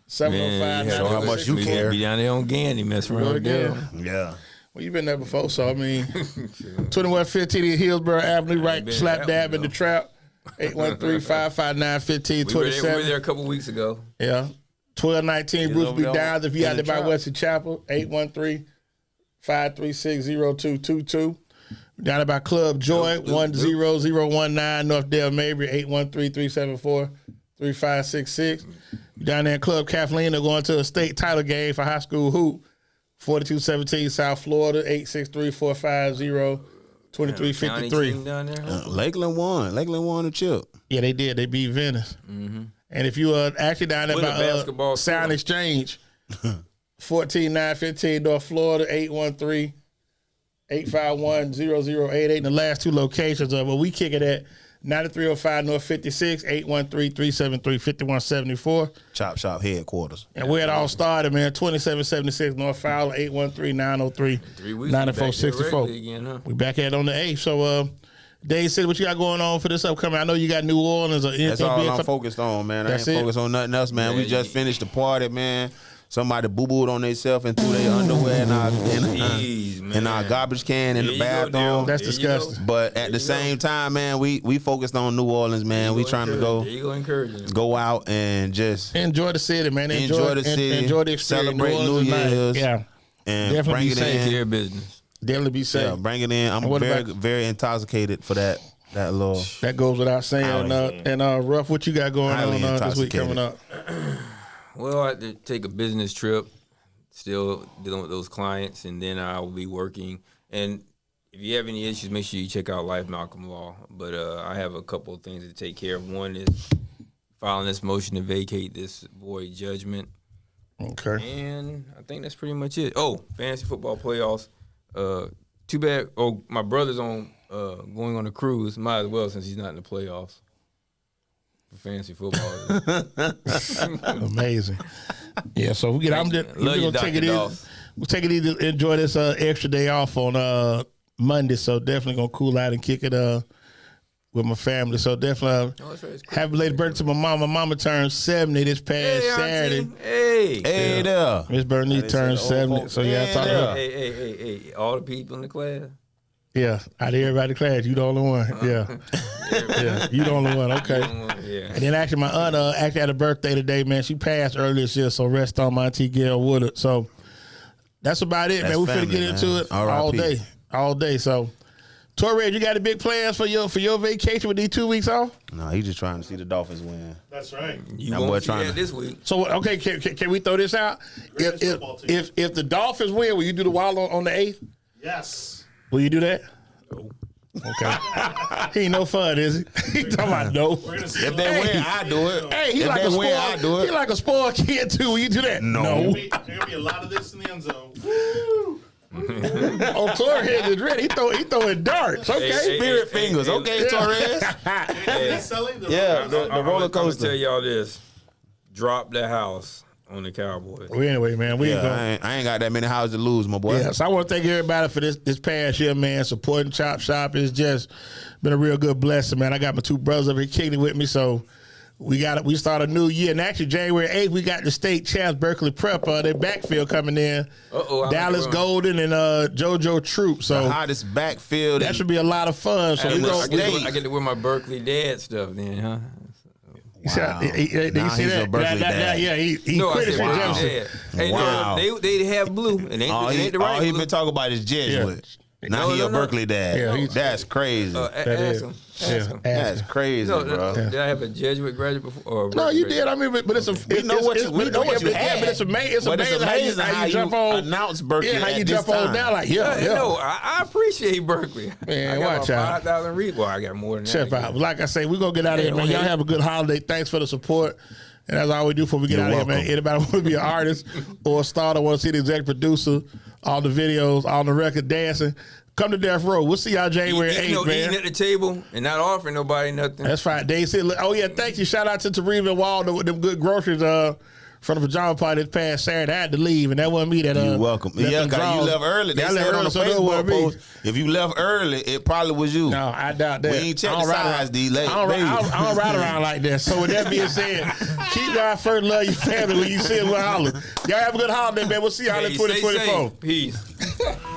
705 show how much you 964. care. Be down there on Gandy messing around with Again. them. Yeah. Well, you've been there before, so I mean, 2115 East Hillsborough Avenue, right been slap that dab one, in the though. trap. We were 813-559-1527. there a couple weeks ago. Yeah. 1219 Bruce B. over there Downs. If you in out the there by trap. Wesley Chapel, 813-536-0222. Down there by Club Joy, 10019 North Dale Mabry, 3566. Down there in Club Kathleen, they're going to a state title game for high school hoop. 4217 South Florida, 863-450-2353. Down there, huh? Lakeland won. Lakeland won the chip. Yeah, they did. They beat Venice. Mm-hmm. And if you actually down there With a by basketball Sound school. Exchange, 14915 North Florida, 813-851-0088. And the last two locations of where we kick it at 9305 North 56, 813-373-5174. Chop Shop headquarters. And where it all started, man, 2776 North Fowler, 813-903-9464. Again, huh? We back at it on the 8th. So, Dade said, what you got going on for this upcoming? I know you got New Orleans. That's all I'm focused on, man. I ain't That's it? focused on nothing else, man. Yeah, We just finished the party, man. Somebody boo-booed on themselves and threw their underwear in our garbage can in the bathroom. That's disgusting. But at the same time, man, we focused on New Orleans, man. We trying to There you go, encouraging. go out and just Enjoy the city, man. enjoy the city, Enjoy the experience. celebrate New Orleans is nice. Year's. Yeah, and Definitely bring be it safe in. Take care of business. definitely be safe. Yeah, bring it in. I'm what very, about- very intoxicated for that little. That goes without saying. And Ruff, what you got going Highly on this week intoxicated. coming up? Well, I had to take a business trip, still dealing with those clients, and then I will be working. And if you have any issues, make sure you check out Life Malcolm Law. But I have a couple of things to take care of. One is filing this motion to vacate this void judgment. Okay. And I think that's pretty much it. Oh, fantasy football playoffs. Too bad. Oh, my brother's on going on a cruise. Might as well since he's not in the playoffs for fantasy football. Amazing. Yeah, so we get. I'm just Love you, gonna take it Dr. easy. Dolph. We'll take it easy. Enjoy this extra day off on Monday. So definitely gonna cool out and kick it with my family. So definitely That's right, it's cool. happy belated birthday to my mama. My mama turned 70 this past Hey, Saturday. auntie. Hey. Hey there. Miss Bernice turned said the 70. old folks. So yeah, I Hey talked to her. Hey. All the people in the class. Yeah, out of everybody in the class, you the only one. Yeah, yeah, you the only one. Okay. Yeah. And then actually, my aunt actually had a birthday today, man. She passed earlier this year, so rest on my auntie Gail Woodard. So that's about it, That's man. We finna family, get into man. it all R.I.P. day. So, Torres, you got any big plans for your vacation with these 2 weeks off? No, he's just trying to see the Dolphins win. That's right. You That boy won't see trying that to- this week. So, okay, can we throw this out? Greatest football team. If the Dolphins win, will you do the wild on the 8th? Yes. Will you do that? Okay. He ain't no fun, is he? He talking about no. We're gonna see If they win, I do it. Hey, he if like they a win, I do spoiled. it. He like a spoiled kid too. Will you do that? No. There's gonna be a lot of this in the end zone. Woo! Oh, Torres is ready. He throwing darts. Okay. Hey, Spirit fingers. Okay, Torres. Hey, Sully, the Yeah, roller the roller I'm gonna coaster. tell y'all this. Drop the house on the Cowboys. Well, anyway, man, we ain't Yeah, gonna. I ain't got that many houses to lose, my boy. Yeah, so I want to thank everybody for this past year, man. Supporting Chop Shop. It's just been a real good blessing, man. I got my two brothers up here kicking it with me, so we start a new year. And actually, January 8th, we got the state champs, Berkeley Prep, their backfield coming in. Uh-oh, Dallas Golden and JoJo Troop. The So hottest backfield. that should be a lot of fun. So Hey, we look, go. I get to wear my Berkeley dad stuff then, huh? Wow. You Now see he's that? a Berkeley dad. Yeah, he No, I quit it said for Berkeley Jefferson. dad. Hey, Wow. no, they have blue. It ain't, all it he, ain't the right all he blue. been talking about is Jesuit. Now No, he no, a no. Berkeley dad. Yeah, That's crazy. That Ask is. him. Yeah, Ask him. That's crazy, No, bro. did I have a Jesuit graduate before? Or a No, Berkeley you did. graduate? I mean, but it's a. We know what you had. But it's amazing. But it's amazing how you jump on. announce Berkeley Yeah, how you at jump this on time. down like Yeah, yeah. no, I appreciate Berkeley. Man, I got watch my out. 5,000 reads. Well, I got more than Check that. out. Like I say, we're gonna get out of Yeah, here, man. don't Y'all hate. have a good holiday. Thanks for the support. And that's all we do before we get You're out of here, man. welcome. Anybody want to be an artist or a star or want to see the executive producer, all the videos, all the record dancing, come to Death Row. We'll see y'all January 8th, man. Eating at the table and not offering nobody nothing. That's fine. Dave said, oh, yeah, thank you. Shout out to Teresa and Waldo with them good groceries from the pajama party this past Saturday. I had to leave, and that wasn't me that You're welcome. left Yeah, them because you draws. left early. They Yeah, I left said on early, the so that wasn't Facebook me. post, if you left early, it probably was you. No, I doubt that. We ain't check I the don't ride size, around- D. Late, I don't, baby. I don't ride around like that. So with that being said, keep God first, love your family when you see us with holler. Y'all have a good holiday, man. We'll see y'all in Hey, stay 2024. safe. Peace.